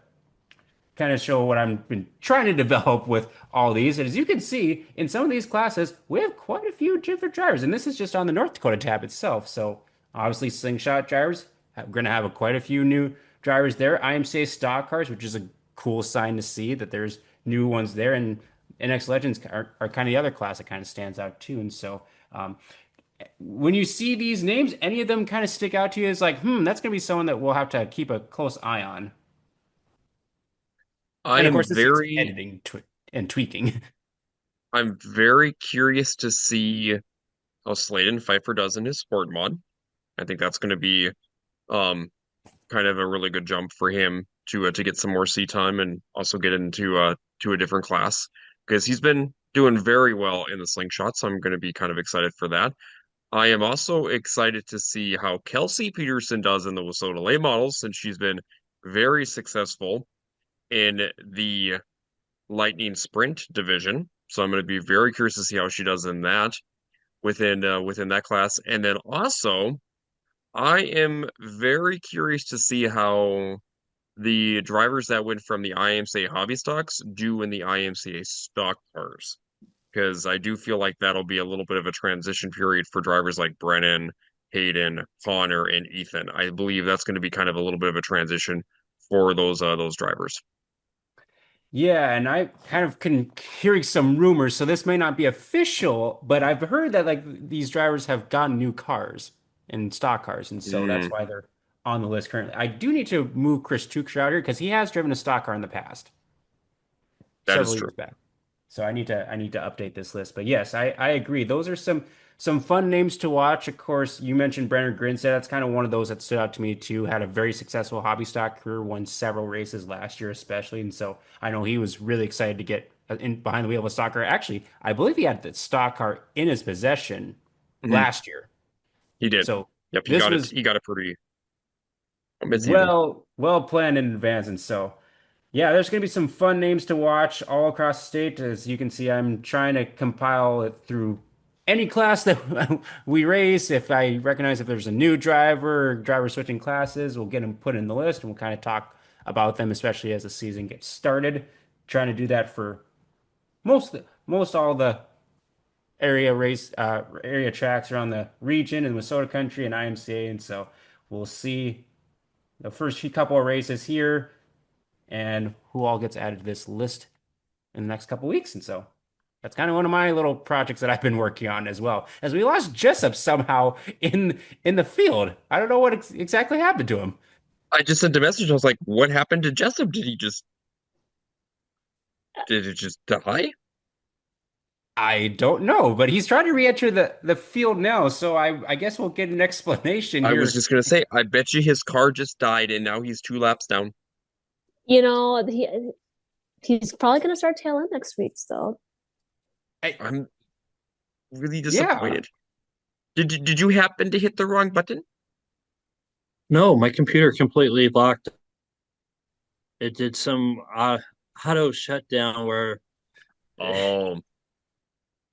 kind of show what I've been trying to develop with all these. And as you can see, in some of these classes, we have quite a few different drivers, and this is just on the North Dakota tab itself. So obviously, slingshot drivers, we're going to have quite a few new drivers there. IMCA stock cars, which is a cool sign to see that there's new ones there, and NX Legends are kind of the other class that kind of stands out too. And so when you see these names, any of them kind of stick out to you as like, that's going to be someone that we'll have to keep a close eye on. I And of am course, this is very, editing and tweaking. I'm very curious to see how Sladen Pfeiffer does in his sport mod. I think that's going to be um kind of a really good jump for him to get some more seat time and also get into to a different class because he's been doing very well in the slingshot. So I'm going to be kind of excited for that. I am also excited to see how Kelsey Peterson does in the Wasota lay models since she's been very successful in the Lightning Sprint division. So I'm going to be very curious to see how she does in that within that class. And then also, I am very curious to see how the drivers that went from the IMCA hobby stocks do in the IMCA stock cars. Because I do feel like that'll be a little bit of a transition period for drivers like Brennan, Hayden, Connor, and Ethan. I believe that's going to be kind of a little bit of a transition for those drivers. Yeah, and I kind of can hearing some rumors, so this may not be official, but I've heard that like these drivers have gotten new cars and stock cars, and so that's Mm, why they're on the list currently. I do need to move Chris Tukes out here because he has driven a stock car in the past, that is several true. years back. So I need to update this list. But yes, I agree. Those are some fun names to watch. Of course, you mentioned Brenner Grinstead. That's kind of one of those that stood out to me too. Had a very successful hobby stock career, won several races last year, especially. And so I know he was really excited to get in behind the wheel of a stock car. Actually, I believe he had the stock car in his possession Mhm. last year. He did. So Yep, he this got it. was He got it pretty mid-season. well planned in advance. And so yeah, there's going to be some fun names to watch all across the state. As you can see, I'm trying to compile it through any class that we race. If I recognize if there's a new driver or driver switching classes, we'll get them put in the list and we'll kind of talk about them, especially as the season gets started. Trying to do that for most all the area tracks around the region and Minnesota country and IMCA. And so we'll see the first few couple of races here and who all gets added to this list in the next couple weeks. And so That's kind of one of my little projects that I've been working on as well. As we lost Jessup somehow in the field. I don't know what exactly happened to him. I just sent a message. I was like, "What happened to Jessup? Did it just die?" I don't know, but he's trying to re-enter the field now, so I guess we'll get an explanation I was here. just gonna say, I bet you his car just died and now he's 2 laps down. You know, he's probably going to start tail end next week, so I, I'm really yeah. disappointed. Did you happen to hit the wrong button? No, my computer completely locked. It did some auto shutdown where Oh,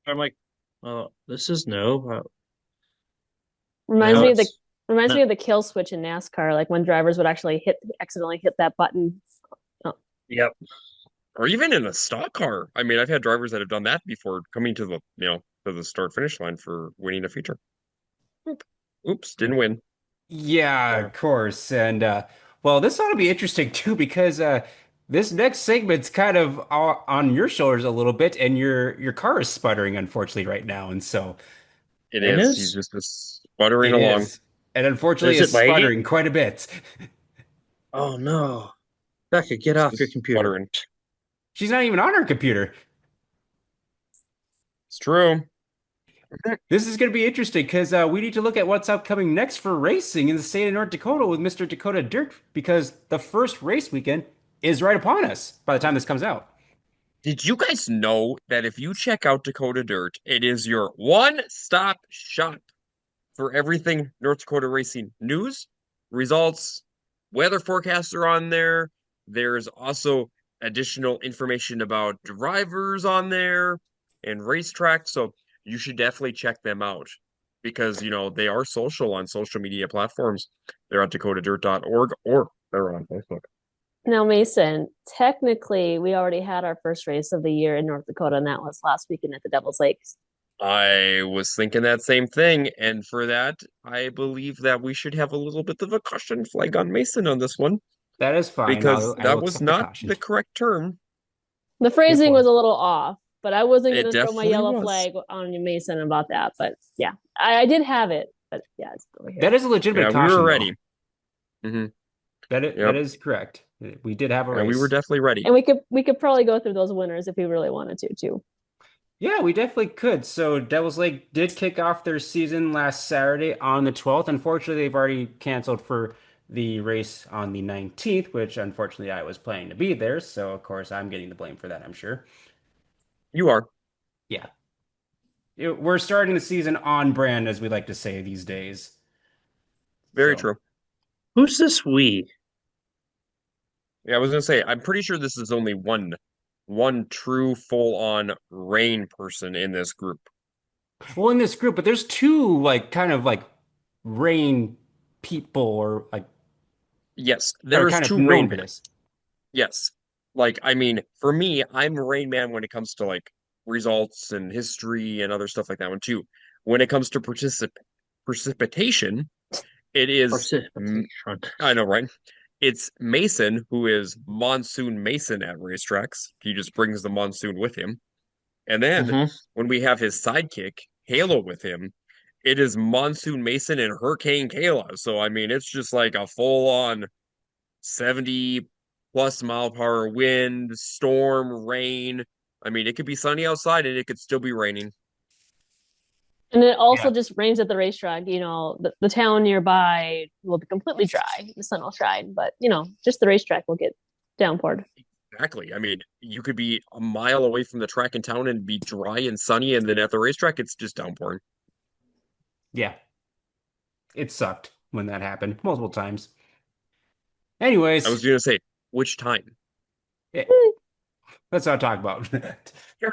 I'm like, oh, this is no. reminds Now me of the it's reminds me not. of the kill switch in NASCAR, like when drivers would actually accidentally hit that button. Oh, Yep. or even in a stock car. I mean, I've had drivers that have done that before coming to the start finish line for winning a feature. Oop. Oops, didn't win. Yeah, Yeah. of course. And well, this ought to be interesting too because this next segment's kind of on your shoulders a little bit, and your car is sputtering unfortunately right now, and so It Mine is. He's is? just sputtering it along. is, and unfortunately, Is it is lagging? sputtering quite a bit. Oh no. Becca, get It's off your just computer. sputtering. She's not even on her computer. It's true. This is going to be interesting because we need to look at what's upcoming next for racing in the state of North Dakota with Mr. Dakota Dirt because the first race weekend is right upon us by the time this comes out. Did you guys know that if you check out Dakota Dirt, it is your one-stop shop for everything North Dakota racing news, results, weather forecasts are on there. There's also additional information about drivers on there and racetracks. So you should definitely check them out because, they are social on social media platforms. They're at dakotadirt.org or they're on Facebook. now, Mason, technically, we already had our first race of the year in North Dakota, and that was last weekend at the Devil's Lakes. I was thinking that same thing, and for that, I believe that we should have a little bit of a caution flag on Mason on this one That is fine. because I will that was accept the not caution. the correct term. The It phrasing was was. a little off, but I wasn't It going to throw my definitely yellow was. flag on you, Mason, about that. But yeah, I did have it, but yeah, it's over here. That is a legitimate Yeah, we were caution, though. ready. Hmm. That Yep. is correct. We did have a And we were race. definitely ready. And we could probably go through those winners if we really wanted to, too. Yeah, we definitely could. So Devils Lake did kick off their season last Saturday on the 12th. Unfortunately, they've already canceled for the race on the 19th, which unfortunately I was planning to be there. So of course I'm getting the blame for that, I'm sure. You are. Yeah. We're starting the season on brand, as we like to say these days. Very So true. Who's this we? Yeah, I was gonna say, I'm pretty sure this is only one true full-on rain person in this group. well in this group, but there's two like kind of like rain people or like Yes, that are there is kind of two known Rain for Man. this. Yes. Like, I mean, for me, I'm Rain Man when it comes to like results and history and other stuff like that one too. When it comes to precipitation, it is Precipitation. I know, right? It's Mason who is Monsoon Mason at racetracks. He just brings the monsoon with him. And then Mm-hmm. when we have his sidekick, Halo, with him, it is Monsoon Mason and Hurricane Kayla. So I mean, it's just like a full-on 70 plus mile per hour wind, storm, rain. I mean, it could be sunny outside and it could still be raining. And it also Yeah. just rains at the racetrack. The town nearby will be completely dry. The sun will shine, but just the racetrack will get downpoured. Exactly. I mean, you could be a mile away from the track in town and be dry and sunny, and then at the racetrack, it's just downpouring. Yeah. It sucked when that happened multiple times. Anyways, I was going to say, which time? eh, let's not talk about that. Sure.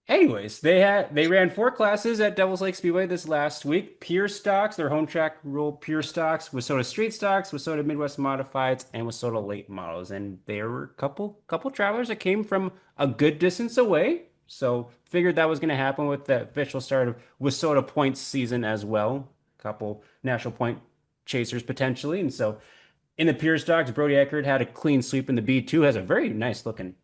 Anyways, they ran four classes at Devils Lake Speedway this last week. Pure stocks, their home track rule pure stocks, Wissota street stocks, Wissota Midwest modifieds, and Wissota late models. And there were a couple travelers that came from a good distance away. So figured that was going to happen with the official start of Wissota points season as well. A couple national point chasers potentially. And so in the pure stocks, Brody Eckert had a clean sweep in the B2, has a very nice looking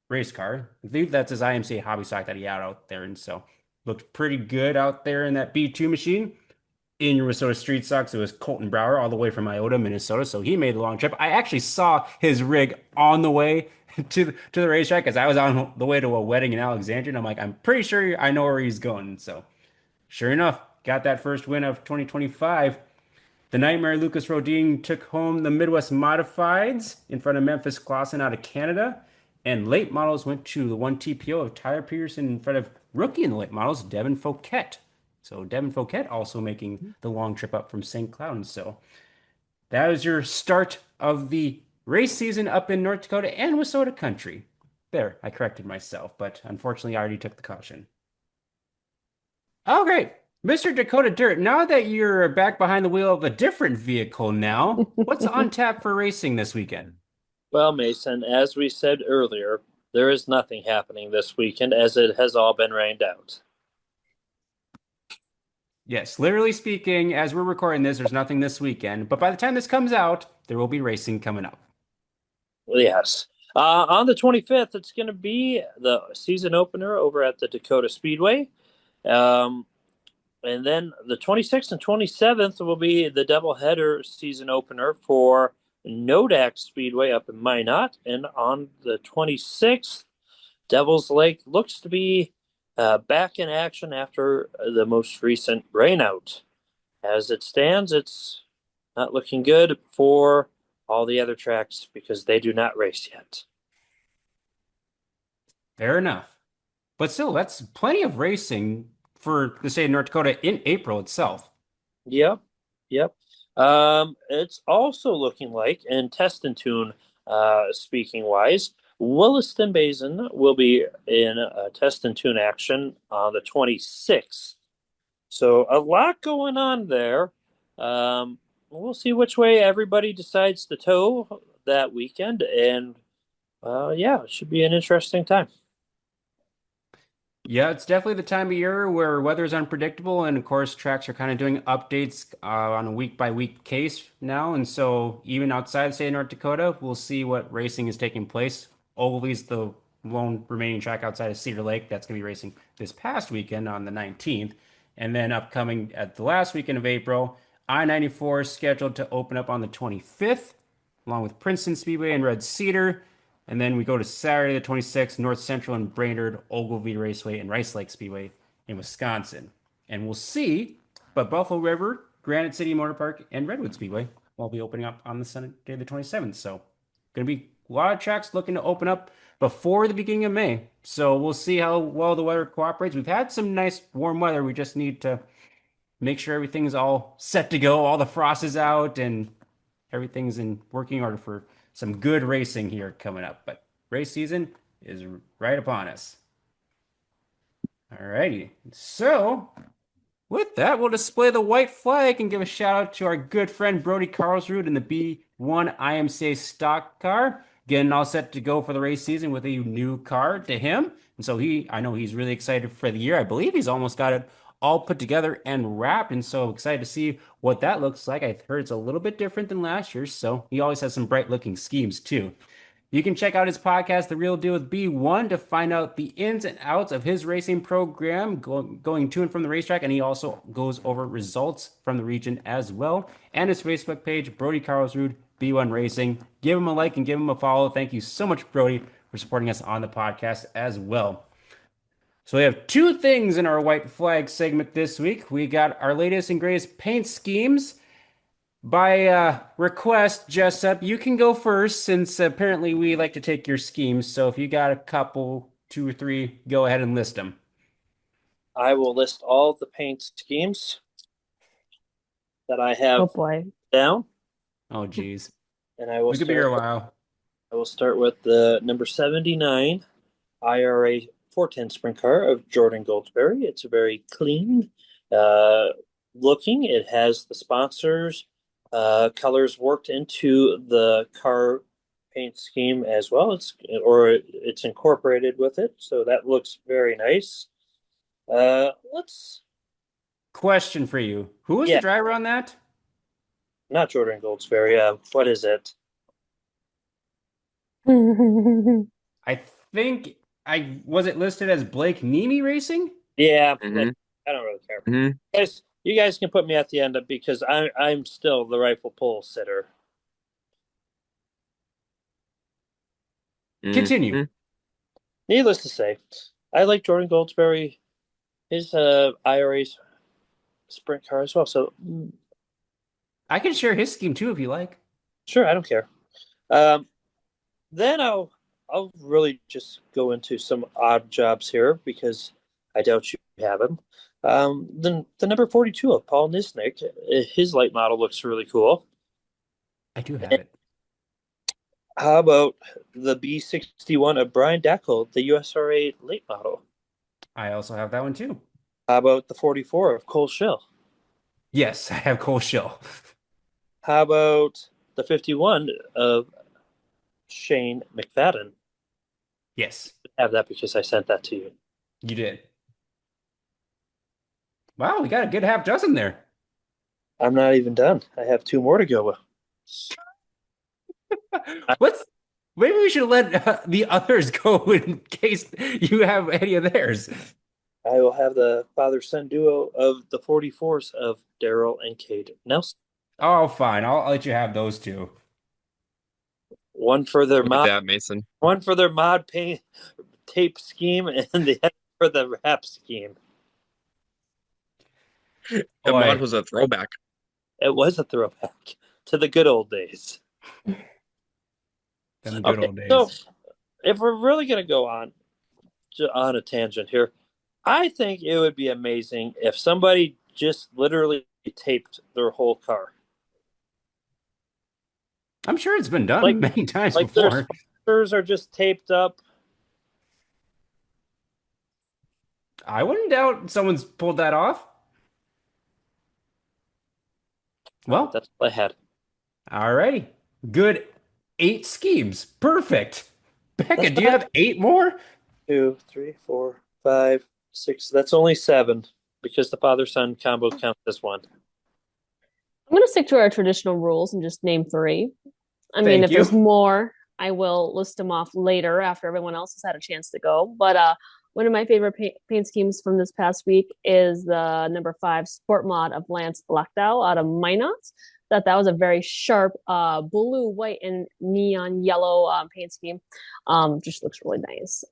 race car. I believe that's his IMCA hobby stock that he had out there, and so looked pretty good out there in that B2 machine. In your Minnesota Street Stocks, it was Colton Brower all the way from Iota, Minnesota. So he made the long trip. I actually saw his rig on the way to the racetrack because I was on the way to a wedding in Alexandria, and I'm like, I'm pretty sure I know where he's going. So sure enough, got that first win of 2025. The Nightmare Lucas Rodin took home the Midwest Modifieds in front of Memphis Clausen out of Canada. And late models went to the 1TPO of Tyler Peterson in front of rookie in the late models, Devin Fouquet. So Devin Fouquet also making the long trip up from St. Cloud. And so that was your start of the race season up in North Dakota and Wissota country. There, I corrected myself, but unfortunately I already took the caution. Oh, great. Mr. Dakota Dirt, now that you're back behind the wheel of a different vehicle now, what's on tap for racing this weekend? Well, Mason, as we said earlier, there is nothing happening this weekend as it has all been rained out. Yes, literally speaking, as we're recording this, there's nothing this weekend, but by the time this comes out, there will be racing coming up. Yes. On the 25th, it's going to be the season opener over at the Dakota Speedway. Um, and then the 26th and 27th will be the doubleheader season opener for Nodak Speedway up in Minot. And on the 26th, Devil's Lake looks to be back in action after the most recent rainout. As it stands, it's not looking good for all the other tracks because they do not race yet. Fair enough. But still, that's plenty of racing for the state of North Dakota in April itself. Yep, yep. It's also looking like, in test and tune, speaking wise, Williston Basin will be in test and tune action on the 26th. So a lot going on there. We'll see which way everybody decides to tow that weekend, and yeah, it should be an interesting time. Yeah, it's definitely the time of year where weather is unpredictable, and of course, tracks are kind of doing updates on a week by week case now. And so, even outside the state of North Dakota, we'll see what racing is taking place. Ogilvy's the lone remaining track outside of Cedar Lake that's going to be racing this past weekend on the 19th. And then, upcoming at the last weekend of April, I-94 is scheduled to open up on the 25th, along with Princeton Speedway and Red Cedar. And then we go to Saturday the 26th, North Central and Brainerd, Ogilvy Raceway, and Rice Lake Speedway in Wisconsin. And we'll see, but Buffalo River, Granite City Motor Park, and Redwood Speedway will be opening up on the Sunday the 27th. So going to be a lot of tracks looking to open up before the beginning of May. So we'll see how well the weather cooperates. We've had some nice warm weather. We just need to make sure everything's all set to go, all the frost is out, and everything's in working order for some good racing here coming up. But race season is right upon us. Alrighty. So with that, we'll display the white flag and give a shout out to our good friend Brody Carlsrud in the B1 IMCA stock car. Getting all set to go for the race season with a new car to him. And so I know he's really excited for the year. I believe he's almost got it all put together and wrapped. And so excited to see what that looks like. I've heard it's a little bit different than last year's. So he always has some bright looking schemes too. You can check out his podcast, The Real Deal with B1, to find out the ins and outs of his racing program, going to and from the racetrack, and he also goes over results from the region as well. And his Facebook page, Brody Carlsrud, B1 Racing. Give him a like and give him a follow. Thank you so much, Brody, for supporting us on the podcast as well. So we have two things in our white flag segment this week. We got our latest and greatest paint schemes. By request, Jessup, you can go first since apparently we like to take your schemes. So if you got a couple, two or three, go ahead and list them. I will list all the paint schemes that I have Oh boy. down, Oh, geez. and I will We could be here a while. I will start with the number 79 IRA 410 sprint car of Jordan Goldsberry. It's very clean looking. It has the sponsors colors worked into the car paint scheme as well. It's incorporated with it, so that looks very nice. Let's Question for you. Who was the driver on that? Not Jordan Goldsberry. What is it? I think I was it listed as Blake Nemi Racing? Yeah, Hmm. I don't really care. Hmm. Guys, you guys can put me at the end because I'm still the rightful pole sitter. Continue. Hmm. Needless to say, I like Jordan Goldsberry, his IRA's sprint car as well. So I can share his scheme too if you like. sure, I don't care. Um, then I'll really just go into some odd jobs here because I doubt you have him. Then the number 42 of Paul Nisnik, his light model looks really cool. I do have And it. how about the B61 of Brian Dackel, the USRA late model? I also have that one too. How about the 44 of Cole Schill? Yes, I have Cole Schill. How about the 51 of Shane McFadden? Yes, I have that because I sent that to you. you did. Wow, we got a good half dozen there. I'm not even done. I have two more to go. I, What's maybe we should let the others go in case you have any of theirs. I will have the father-son duo of the 44s of Daryl and Cade Nelson. Oh, fine. I'll let you have those two. One for their Look at mod, that, Mason. one for their mod paint tape scheme, and the other for the wrap scheme. That mod Boy, was a throwback. It was a throwback to the good old days. them good Okay, old so days. if we're really going to go on a tangent here, I think it would be amazing if somebody just literally taped their whole car, I'm sure it's been done like many times like their before. sponsors are just taped up. I wouldn't doubt someone's pulled that off. All right, Well, that's all I had. alrighty. Good 8 schemes. Perfect. Becca, That's do you not have 8 more? 2, 3, 4, 5, 6. That's only seven because the father-son combo counts as one. I'm going to stick to our traditional rules and just name three. I mean, Thank if there's you. more, I will list them off later after everyone else has had a chance to go. But one of my favorite paint schemes from this past week is the number 5 sport mod of Lance Blackdow out of Minot. That was a very sharp blue, white, and neon yellow paint scheme. Just looks really nice.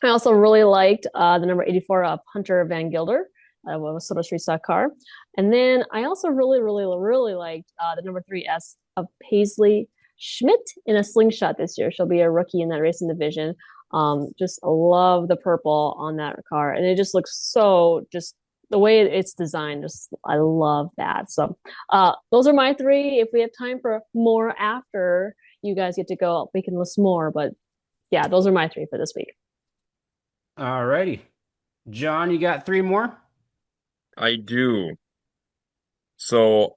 I also really liked the number 84 of Hunter Van Gilder. Was sort of street stock car. And then I also really liked the number 3S of Paisley Schmidt in a slingshot this year. She'll be a rookie in that racing division. Just love the purple on that car. And it just looks so just the way it's designed, just I love that. So those are my three. If we have time for more after you guys get to go, we can list more. But yeah, those are my three for this week. Alrighty. John, you got 3 more? I do. So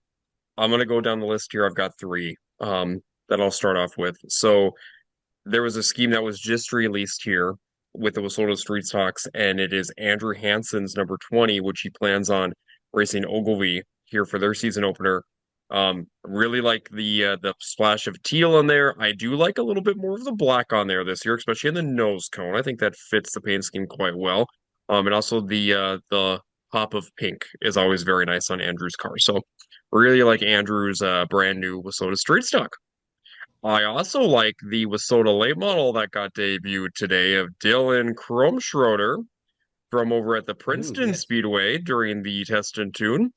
I'm gonna go down the list here. I've got three that I'll start off with. So there was a scheme that was just released here with the Wissota Street Stocks, and it is Andrew Hansen's number 20, which he plans on racing Ogilvy here for their season opener. Really like the splash of teal on there. I do like a little bit more of the black on there this year, especially in the nose cone. I think that fits the paint scheme quite well. And also the pop of pink is always very nice on Andrew's car. So really like Andrew's brand new Wissota Street Stock. I also like the Wissota late model that got debuted today of Dylan Kromschroeder from over at the Ooh, Princeton yes. Speedway during the test and tune.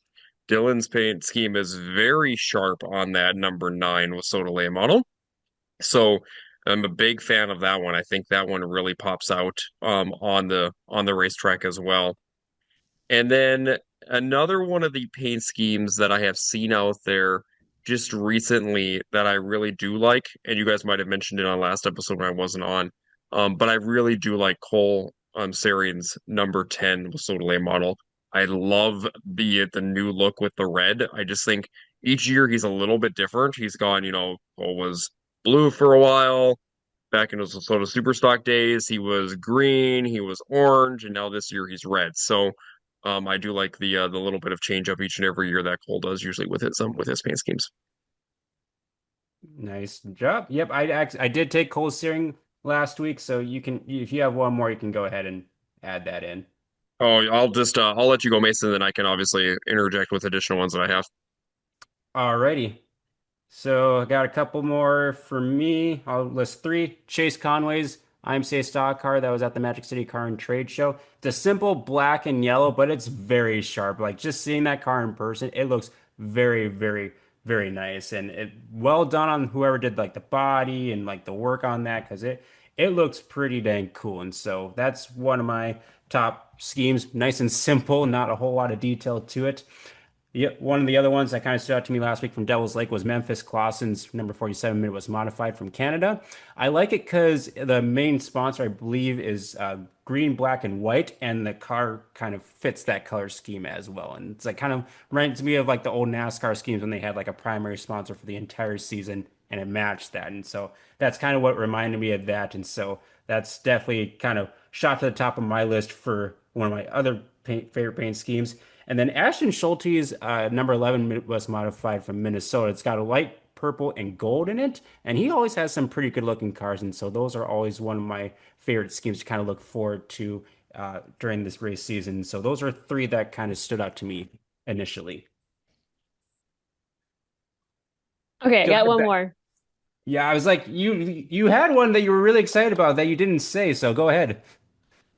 Dylan's paint scheme is very sharp on that number 9 Wissota late model. So I'm a big fan of that one. I think that one really pops out on the racetrack as well. And then another one of the paint schemes that I have seen out there just recently that I really do like, and you guys might have mentioned it on last episode when I wasn't on, but I really do like Cole Sarian's number 10 Soda model. I love the new look with the red. I just think each year he's a little bit different. He's gone, Cole was blue for a while. Back in his Soda Superstock days, he was green, he was orange, and now this year he's red. So I do like the little bit of change up each and every year that Cole does, usually with his paint schemes. Nice job. Yep, I did take Cole Searing last week, so you can, if you have one more, you can go ahead and add that in. Oh, I'll let you go, Mason, then I can obviously interject with additional ones that I have. Alrighty. So I got a couple more for me. I'll list three. Chase Conway's IMCA stock car that was at the Magic City Car and Trade Show. It's a simple black and yellow, but it's very sharp. Like just seeing that car in person, it looks very, very, very nice. And well done on whoever did like the body and like the work on that because it looks pretty dang cool. And so that's one of my top schemes. Nice and simple, not a whole lot of detail to it. Yeah, one of the other ones that kind of stood out to me last week from Devil's Lake was Memphis Clausen's number 47 minute was modified from Canada. I like it because the main sponsor, I believe, is green, black, and white, and the car kind of fits that color scheme as well. And it's like kind of reminds me of like the old NASCAR schemes when they had like a primary sponsor for the entire season and it matched that. And so that's kind of what reminded me of that. And so that's definitely kind of shot to the top of my list for one of my other favorite paint schemes. And then Ashton Schulte's number 11 was modified from Minnesota. It's got a light purple and gold in it, and he always has some pretty good looking cars. And so those are always one of my favorite schemes to kind of look forward to during this race season. So those are three that kind of stood out to me initially. Okay, I Go got ahead, one Beck. more. Yeah, I was like, you had one that you were really excited about that you didn't say, so go ahead.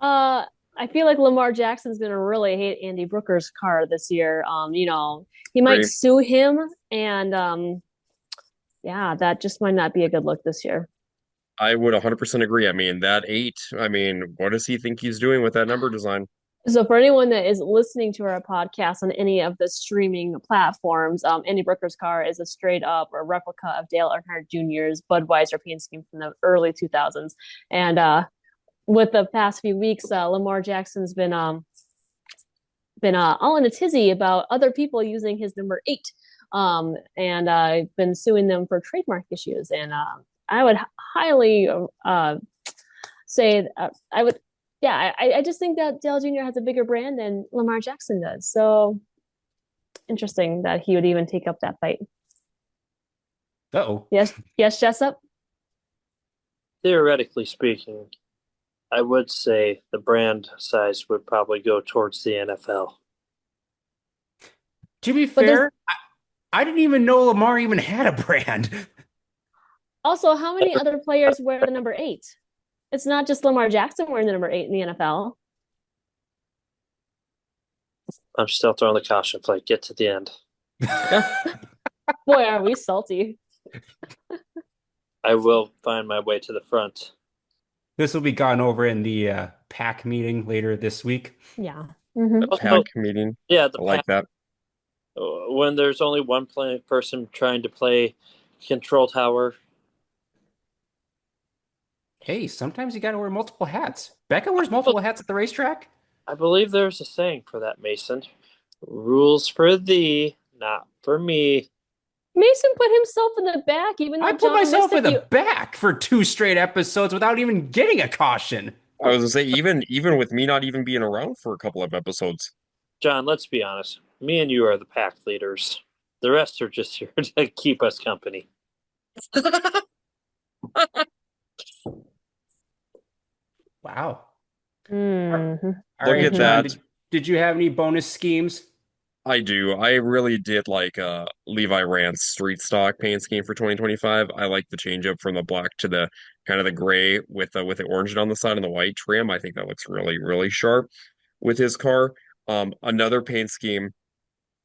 Uh, I feel like Lamar Jackson's gonna really hate Andy Brooker's car this year. He might Agree. sue him, and yeah, that just might not be a good look this year. I would 100% agree. I mean, that eight, I mean, what does he think he's doing with that number design? So for anyone that is listening to our podcast on any of the streaming platforms, Andy Brooker's car is a straight up or replica of Dale Earnhardt Jr.'s Budweiser paint scheme from the early 2000s. And with the past few weeks, Lamar Jackson's been all in a tizzy about other people using his number eight, and I've been suing them for trademark issues. And I would highly say I would, yeah, I just think that Dale Jr. has a bigger brand than Lamar Jackson does. So interesting that he would even take up that fight. Uh-oh. Yes, yes, Jessup. Theoretically speaking, I would say the brand size would probably go towards the NFL. To be But there's fair, I didn't even know Lamar even had a brand. also how many other players wear the number eight? It's not just Lamar Jackson wearing the number eight in the NFL. I'm still throwing the caution flag. Get to the end. Boy, are we salty. I will find my way to the front. This will be gone over in the PAC meeting later this week. Yeah. Mm-hmm. Also, Pack meeting. yeah, the I like that. when there's only one person trying to play control tower. Hey, sometimes you got to wear multiple hats. Becca wears multiple hats at the racetrack. I believe there's a saying for that, Mason. Rules for thee, not for me. Mason put himself in the back, even though I put John myself missed in a the few. back for 2 straight episodes without even getting a caution. I was gonna say, even with me not even being around for a couple of episodes. John, let's be honest. Me and you are the pack leaders. The rest are just here to keep us company. Wow. Mm-hmm. All Look right, at John, that. did you have any bonus schemes? I do. I really did like Levi Rand's street stock paint scheme for 2025. I like the change up from the black to the kind of the gray with the orange on the side and the white trim. I think that looks really, really sharp with his car. Another paint scheme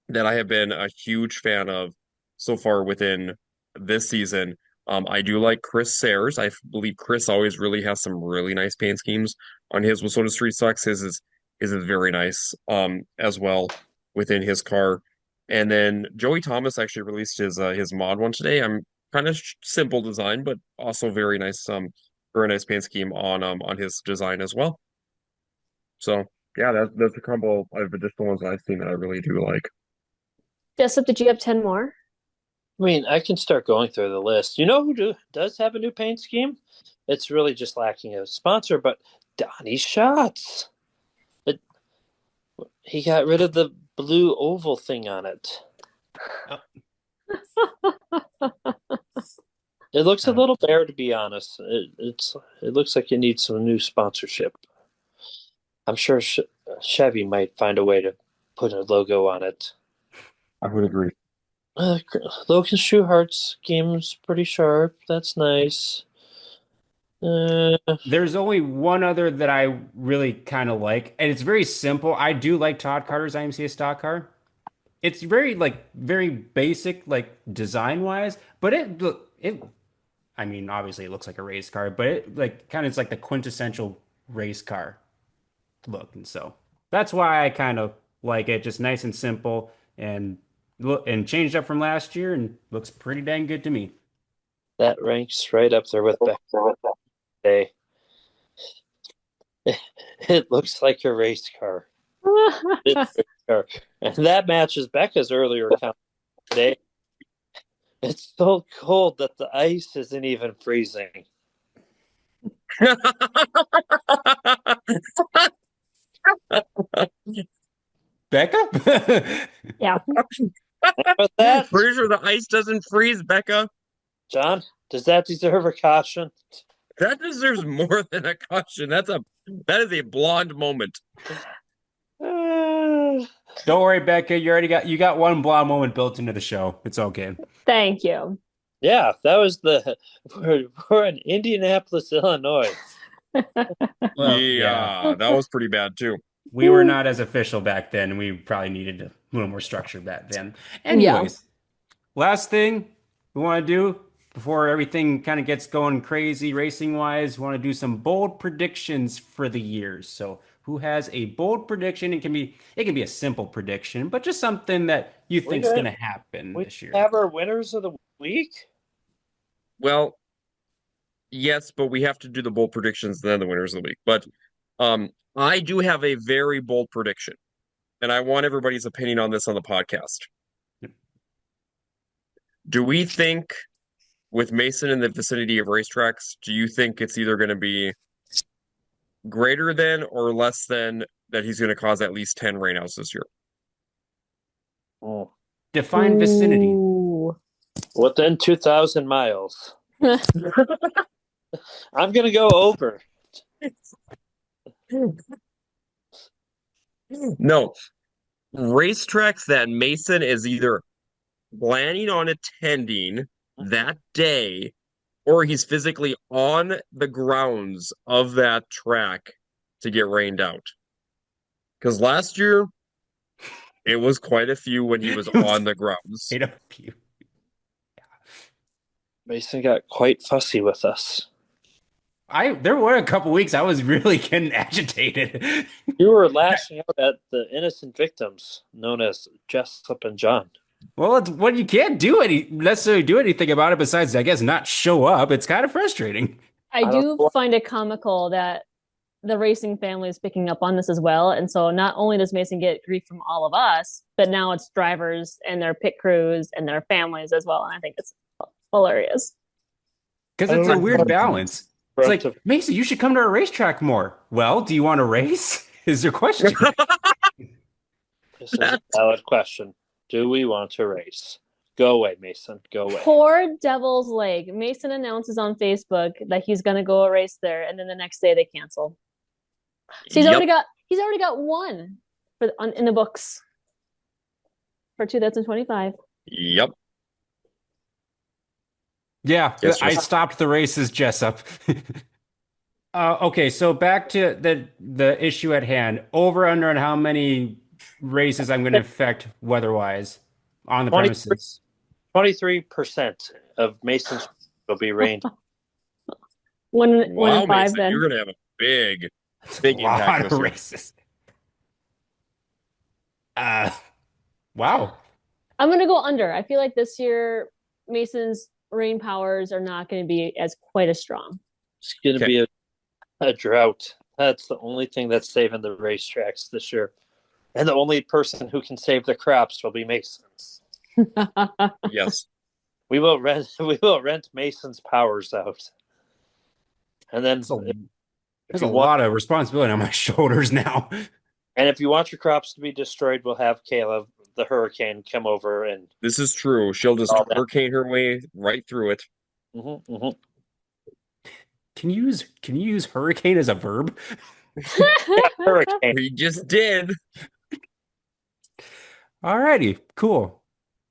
that I have been a huge fan of so far within this season. I do like Chris Sayers. I believe Chris always really has some really nice paint schemes on his Wasota Street Stocks. His is very nice as well within his car. And then Joey Thomas actually released his mod one today. I'm kind of simple design, but also very nice paint scheme on his design as well. So yeah, that's a couple of additional ones that I've seen that I really do like. Jessup, did you have 10 more? I mean, I can start going through the list. You know who does have a new paint scheme? It's really just lacking a sponsor, but Donnie Schatz. He got rid of the blue oval thing on it. It looks a Uh, little bare, to be honest. It looks like it needs some new sponsorship. I'm sure Chevy might find a way to put a logo on it. I would agree. Logan Schuhart's game's pretty sharp. That's nice. Uh, There's only one other that I really kind of like, and it's very simple. I do like Todd Carter's IMCA stock car. It's very very basic design wise, but it I mean obviously it looks like a race car, but it kind of it's like the quintessential race car look, and so that's why I kind of like it. Just nice and simple, and look and changed up from last year, and looks pretty dang good to me. that ranks right up there with Bay. It looks like a race car. And that matches Becca's earlier comment today. It's so cold that the ice isn't even freezing. Becca? Yeah. But that, Pretty sure the ice doesn't freeze, Becca. John, does that deserve a caution? That deserves more than a caution. That is a blonde moment. Don't worry, Becca. You got one blah moment built into the show. It's okay. Thank you. Yeah, that was we're in Indianapolis, Illinois. Well, Yeah, that was pretty bad too. we were not as official back then. We probably needed a little more structure back then. Yeah. Anyways, last thing we want to do before everything kind of gets going crazy racing wise, we want to do some bold predictions for the years. So, who has a bold prediction? It can be a simple prediction, but just something that you think is going to happen We this year. have our winners of the week. Well, yes, but we have to do the bold predictions then the winners of the week. But I do have a very bold prediction, and I want everybody's opinion on this on the podcast. Do we think with Mason in the vicinity of racetracks, do you think it's either going to be greater than or less than that he's going to cause at least 10 rainouts this year? Oh. Define vicinity. Ooh. Within 2,000 miles. I'm going to go over. No. Racetracks that Mason is either planning on attending that day or he's physically on the grounds of that track to get rained out. Because last year, it was quite a few when he was on the grounds. Hate a few. Mason got quite fussy with us. There were a couple weeks I was really getting agitated. You were lashing out at the innocent victims known as Jessup and John. Well, it's when you can't necessarily do anything about it besides, I guess, not show up. It's kind of frustrating. I do find it comical that the racing family is picking up on this as well. And so not only does Mason get grief from all of us, but now it's drivers and their pit crews and their families as well. And I think it's hilarious. Because it's a weird balance. It's like, Mason, you should come to our racetrack more. Well, do you want to race? Is your question. This is a valid question. Do we want to race? Go away, Mason. Go away. Poor Devil's Lake. Mason announces on Facebook that he's going to go a race there, and then the next day they cancel. So he's already got one in the books for 2025. Yep. Yeah, Yes, I stopped the races, Jessup. Okay, so back to the issue at hand. Over under on how many races I'm going to affect weather-wise on the premises. 23% of Mason's will be rained. One in five, Mason, then. you're going to have a big A impact lot this of year. races. Wow. I'm going to go under. I feel like this year Mason's rain powers are not going to be quite as strong. It's going to be a drought. That's the only thing that's saving the racetracks this year. And the only person who can save the crops will be Mason. Yes. We will rent Mason's powers out. And then There's a lot of responsibility on my shoulders now. And if you want your crops to be destroyed, we'll have Caleb, the hurricane, come over and This is true. She'll just hurricane her way right through it. Mm-hmm. Can you use hurricane as a verb? Hurricane. We just did. Alrighty, cool.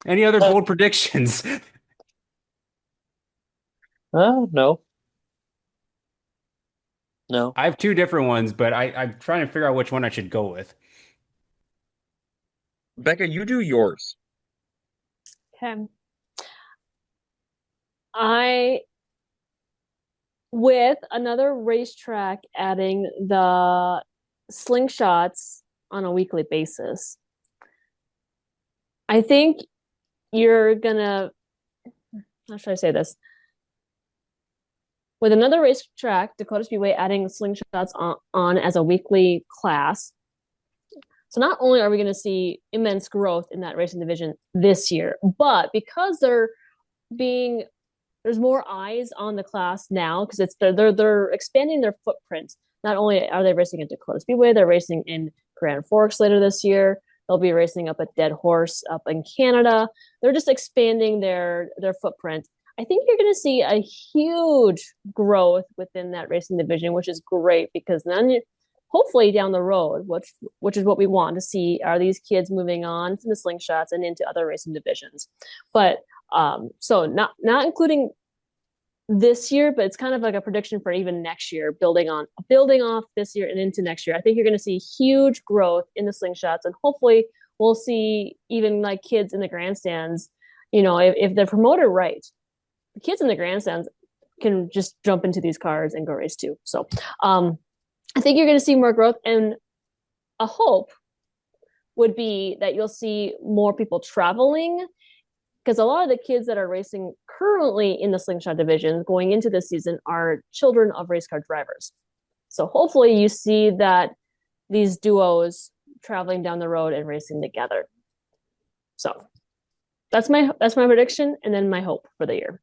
Any other bold predictions? No. No. I have two different ones, but I'm trying to figure out which one I should go with. Becca, you do yours. Okay. I with another racetrack adding the slingshots on a weekly basis. I think you're gonna, how should I say this? With another racetrack, Dakota Speedway adding slingshots on as a weekly class. So not only are we going to see immense growth in that racing division this year, but because there's more eyes on the class now because they're expanding their footprint. Not only are they racing at Dakota Speedway, they're racing in Grand Forks later this year. They'll be racing up at Dead Horse up in Canada. They're just expanding their footprint. I think you're going to see a huge growth within that racing division, which is great because then hopefully down the road, which is what we want to see, are these kids moving on from the slingshots and into other racing divisions. But so not including this year, but it's kind of like a prediction for even next year, building off this year and into next year. I think you're going to see huge growth in the slingshots, and hopefully we'll see even like kids in the grandstands. You know, if they're promoted right, the kids in the grandstands can just jump into these cars and go race too. So I think you're going to see more growth, and a hope would be that you'll see more people traveling because a lot of the kids that are racing currently in the slingshot division going into this season are children of race car drivers. So hopefully you see that these duos traveling down the road and racing together. So that's my prediction, and then my hope for the year.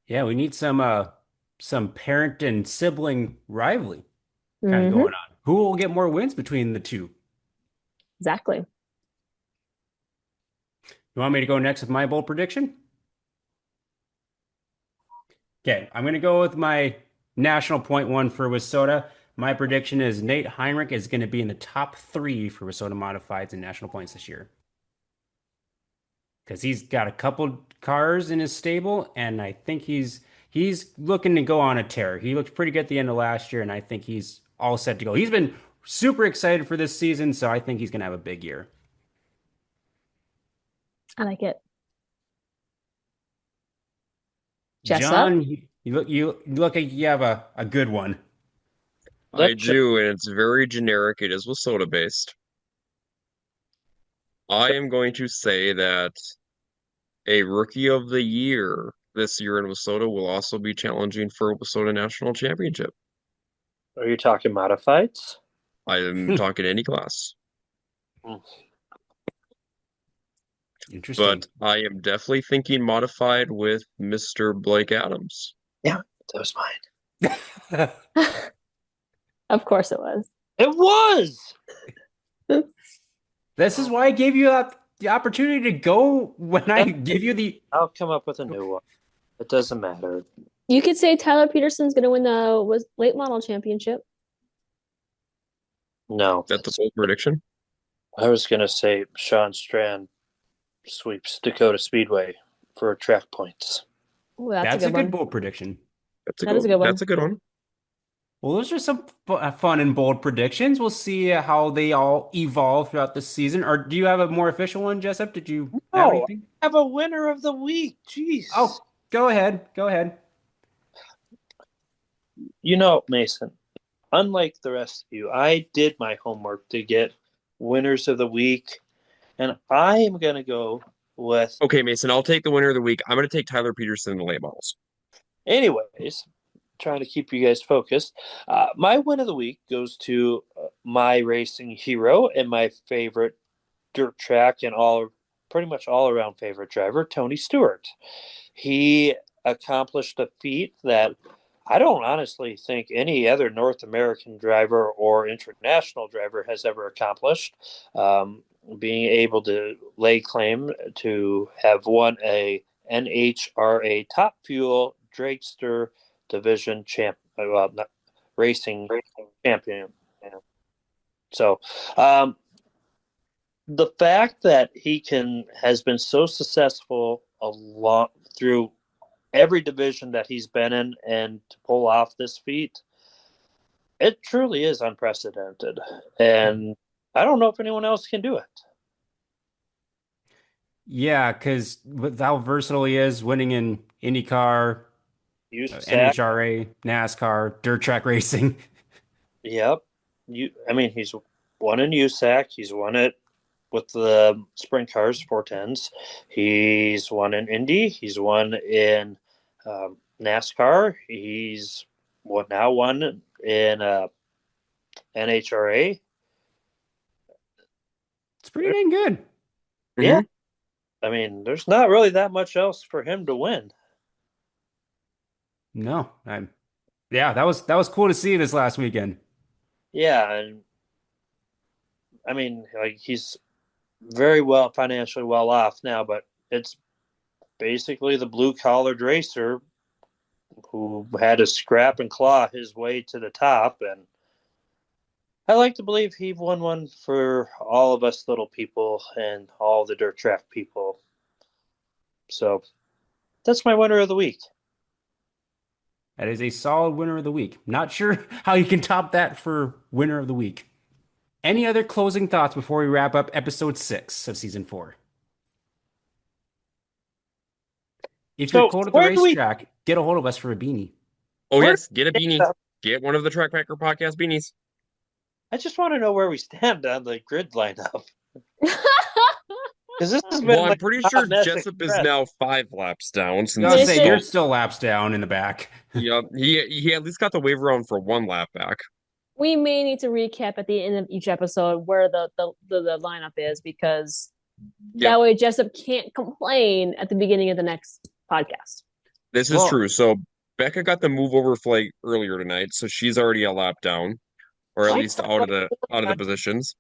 Yeah, we need some parent and sibling rivalry kind of Mm-hmm. going on. Who will get more wins between the two? Exactly. You want me to go next with my bold prediction? Okay, I'm going to go with my national point one for Wissota. My prediction is Nate Heinrich is going to be in the top three for Wissota Modifieds in national points this year. Because he's got a couple cars in his stable, and I think he's looking to go on a tear. He looked pretty good at the end of last year, and I think he's all set to go. He's been super excited for this season, so I think he's going to have a big year. I like it. Jessup? John, you look like you have a good one. I do, and it's very generic. It is Wasota based. I am going to say that a rookie of the year this year in Wasota will also be challenging for a Wasota National Championship. Are you talking modifieds? I am talking any class. Interesting. But I am definitely thinking modified with Mr. Blake Adams. Yeah, that was mine. Of course it was. It was. This is why I gave you the opportunity to go when I give you the. I'll come up with a new one. It doesn't matter. You could say Tyler Peterson's going to win the late model championship. No. That's the bold prediction? I was going to say Sean Strand sweeps Dakota Speedway for track points. Ooh, That's a good one. bold prediction. That's a That is a good one. That's a good one. Well, those are some fun and bold predictions. We'll see how they all evolve throughout the season. Or do you have a more official one, Jessup? Did you have anything? I have a winner of the week. Jeez. Oh, go ahead. Go ahead. You know, Mason, unlike the rest of you, I did my homework to get winners of the week, and I am going to go with. Okay, Mason, I'll take the winner of the week. I'm going to take Tyler Peterson in the late models. Anyways, trying to keep you guys focused. My win of the week goes to my racing hero and my favorite dirt track and pretty much all around favorite driver, Tony Stewart. He accomplished a feat that I don't honestly think any other North American driver or international driver has ever accomplished. Being able to lay claim to have won a NHRA Top Fuel Dragster Division racing champion. So, the fact that he has been so successful through every division that he's been in, and to pull off this feat, it truly is unprecedented. And I don't know if anyone else can do it. Yeah, because with how versatile he is, winning in IndyCar, USAC, NHRA, NASCAR, dirt track racing. yep. He's won in USAC. He's won it with the sprint cars, 410s. He's won in Indy. He's won in NASCAR. He's won in NHRA. It's pretty dang good. Yeah. There's not really that much else for him to win. No, yeah, that was cool to see this last weekend. Yeah, and he's very financially well off now, but it's basically the blue-collared racer who had to scrap and claw his way to the top, and I like to believe he won one for all of us little people and all the dirt track people. So that's my winner of the week. That is a solid winner of the week. Not sure how you can top that for winner of the week. Any other closing thoughts before we wrap up episode 6 of season 4? If you're cold at the racetrack, get a hold of us for a beanie. Oh, yes, get a beanie. Get one of the Track Packer podcast beanies. I just want to know where we stand on the grid lineup. Because this has been I'm pretty sure Jessup is now 5 laps down. I was say you're still laps down in the back. Yep, he at least got the wave around for 1 lap back. We may need to recap at the end of each episode where the lineup is, because that way Jessup can't complain at the beginning of the next podcast. This is true. So Becca got the move over flag earlier tonight, so she's already a lap down, or at least out of the positions.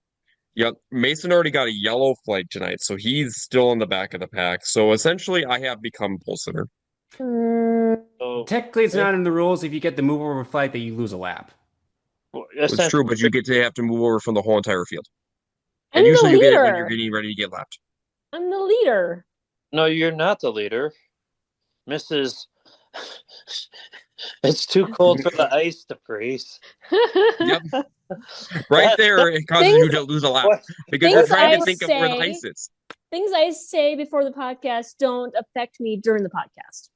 Yep, Mason already got a yellow flag tonight, so he's still in the back of the pack. So essentially, I have become pole sitter. Technically, it's not in the rules. If you get the move over flag, that you lose a lap. It's true, but you get to have to move over from the whole entire field. And and usually you get it when you're getting ready to get lapped. I'm the leader. No, you're not the leader. Mrs. It's too cold for the ice to freeze. Yep. Right there, it causes you to lose a lap because you're trying to think of where the ice is. Things I say before the podcast don't affect me during the podcast.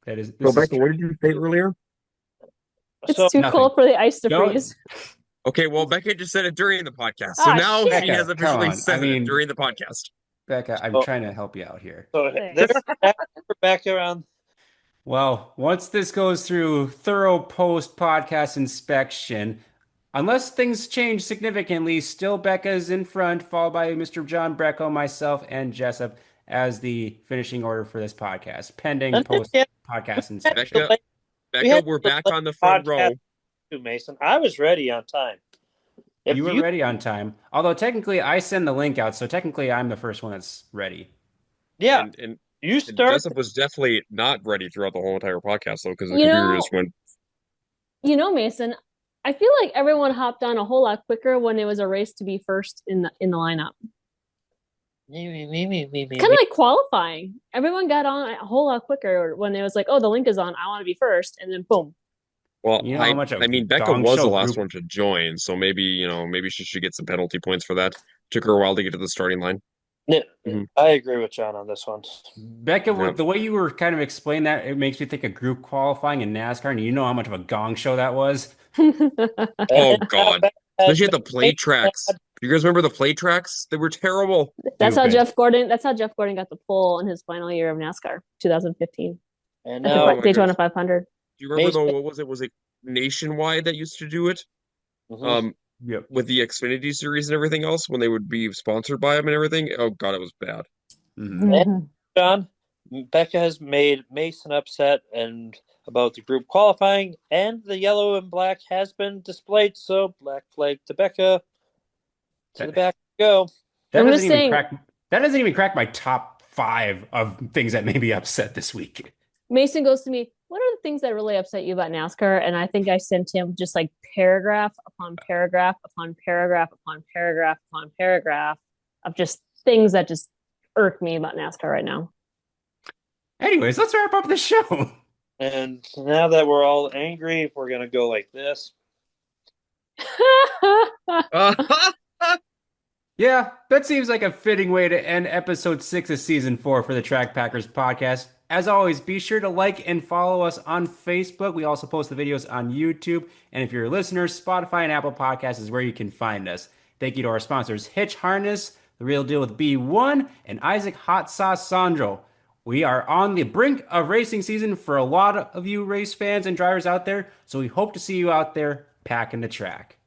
Rebecca, what did you say earlier? It's too cold for the ice to freeze. Okay, well, Becca just said it during the podcast. So now she has officially said it during the podcast. Becca, I'm trying to help you out here. So this Rebecca around. Well, once this goes through thorough post-podcast inspection, unless things change significantly, still Becca's in front, followed by Mr. John Brecko, myself, and Jessup as the finishing order for this podcast, pending post-podcast inspection. Becca, we're back on the front row. Mason, I was ready on time. You were ready on time. Although technically I send the link out, so technically I'm the first one that's ready. Yeah. And Jessup was definitely not ready throughout the whole entire podcast, though, because the computer just went. Mason, I feel like everyone hopped on a whole lot quicker when it was a race to be first in the lineup. It's kind of like qualifying. Everyone got on a whole lot quicker when it was like, oh, the link is on. I want to be first. And then boom. Well, Becca was the last one to join, so maybe she should get some penalty points for that. Took her a while to get to the starting line. Yeah, I agree with John on this one. Becca, the way you were kind of explaining that, it makes me think of group qualifying in NASCAR, and you know how much of a gong show that was. Oh God! Especially at the plate tracks. Do you guys remember the plate tracks? They were terrible. That's how Jeff Gordon got the pole in his final year of NASCAR, 2015. And at the Daytona 500. Do you remember what was it? Was it Nationwide that used to do it? With the Xfinity series and everything else, when they would be sponsored by them and everything. Oh God, it was bad. John, Becca has made Mason upset and about the group qualifying, and the yellow and black has been displayed. So black flag to Becca. To the back we go. That doesn't even crack my top 5 of things that made me upset this week. Mason goes to me, "What are the things that really upset you about NASCAR?" And I think I sent him just like paragraph upon paragraph upon paragraph upon paragraph upon paragraph of just things that just irk me about NASCAR right now. Anyways, let's wrap up the show. And now that we're all angry, we're gonna go like this. Yeah, that seems like a fitting way to end episode 6 of season 4 for the Track Packers podcast. As always, be sure to like and follow us on Facebook. We also post the videos on YouTube. And if you're a listener, Spotify and Apple Podcasts is where you can find us. Thank you to our sponsors, Hitch Harness, The Real Deal with B1, and Isaac Hot Sauce Sandro. We are on the brink of racing season for a lot of you race fans and drivers out there, so we hope to see you out there packing the track.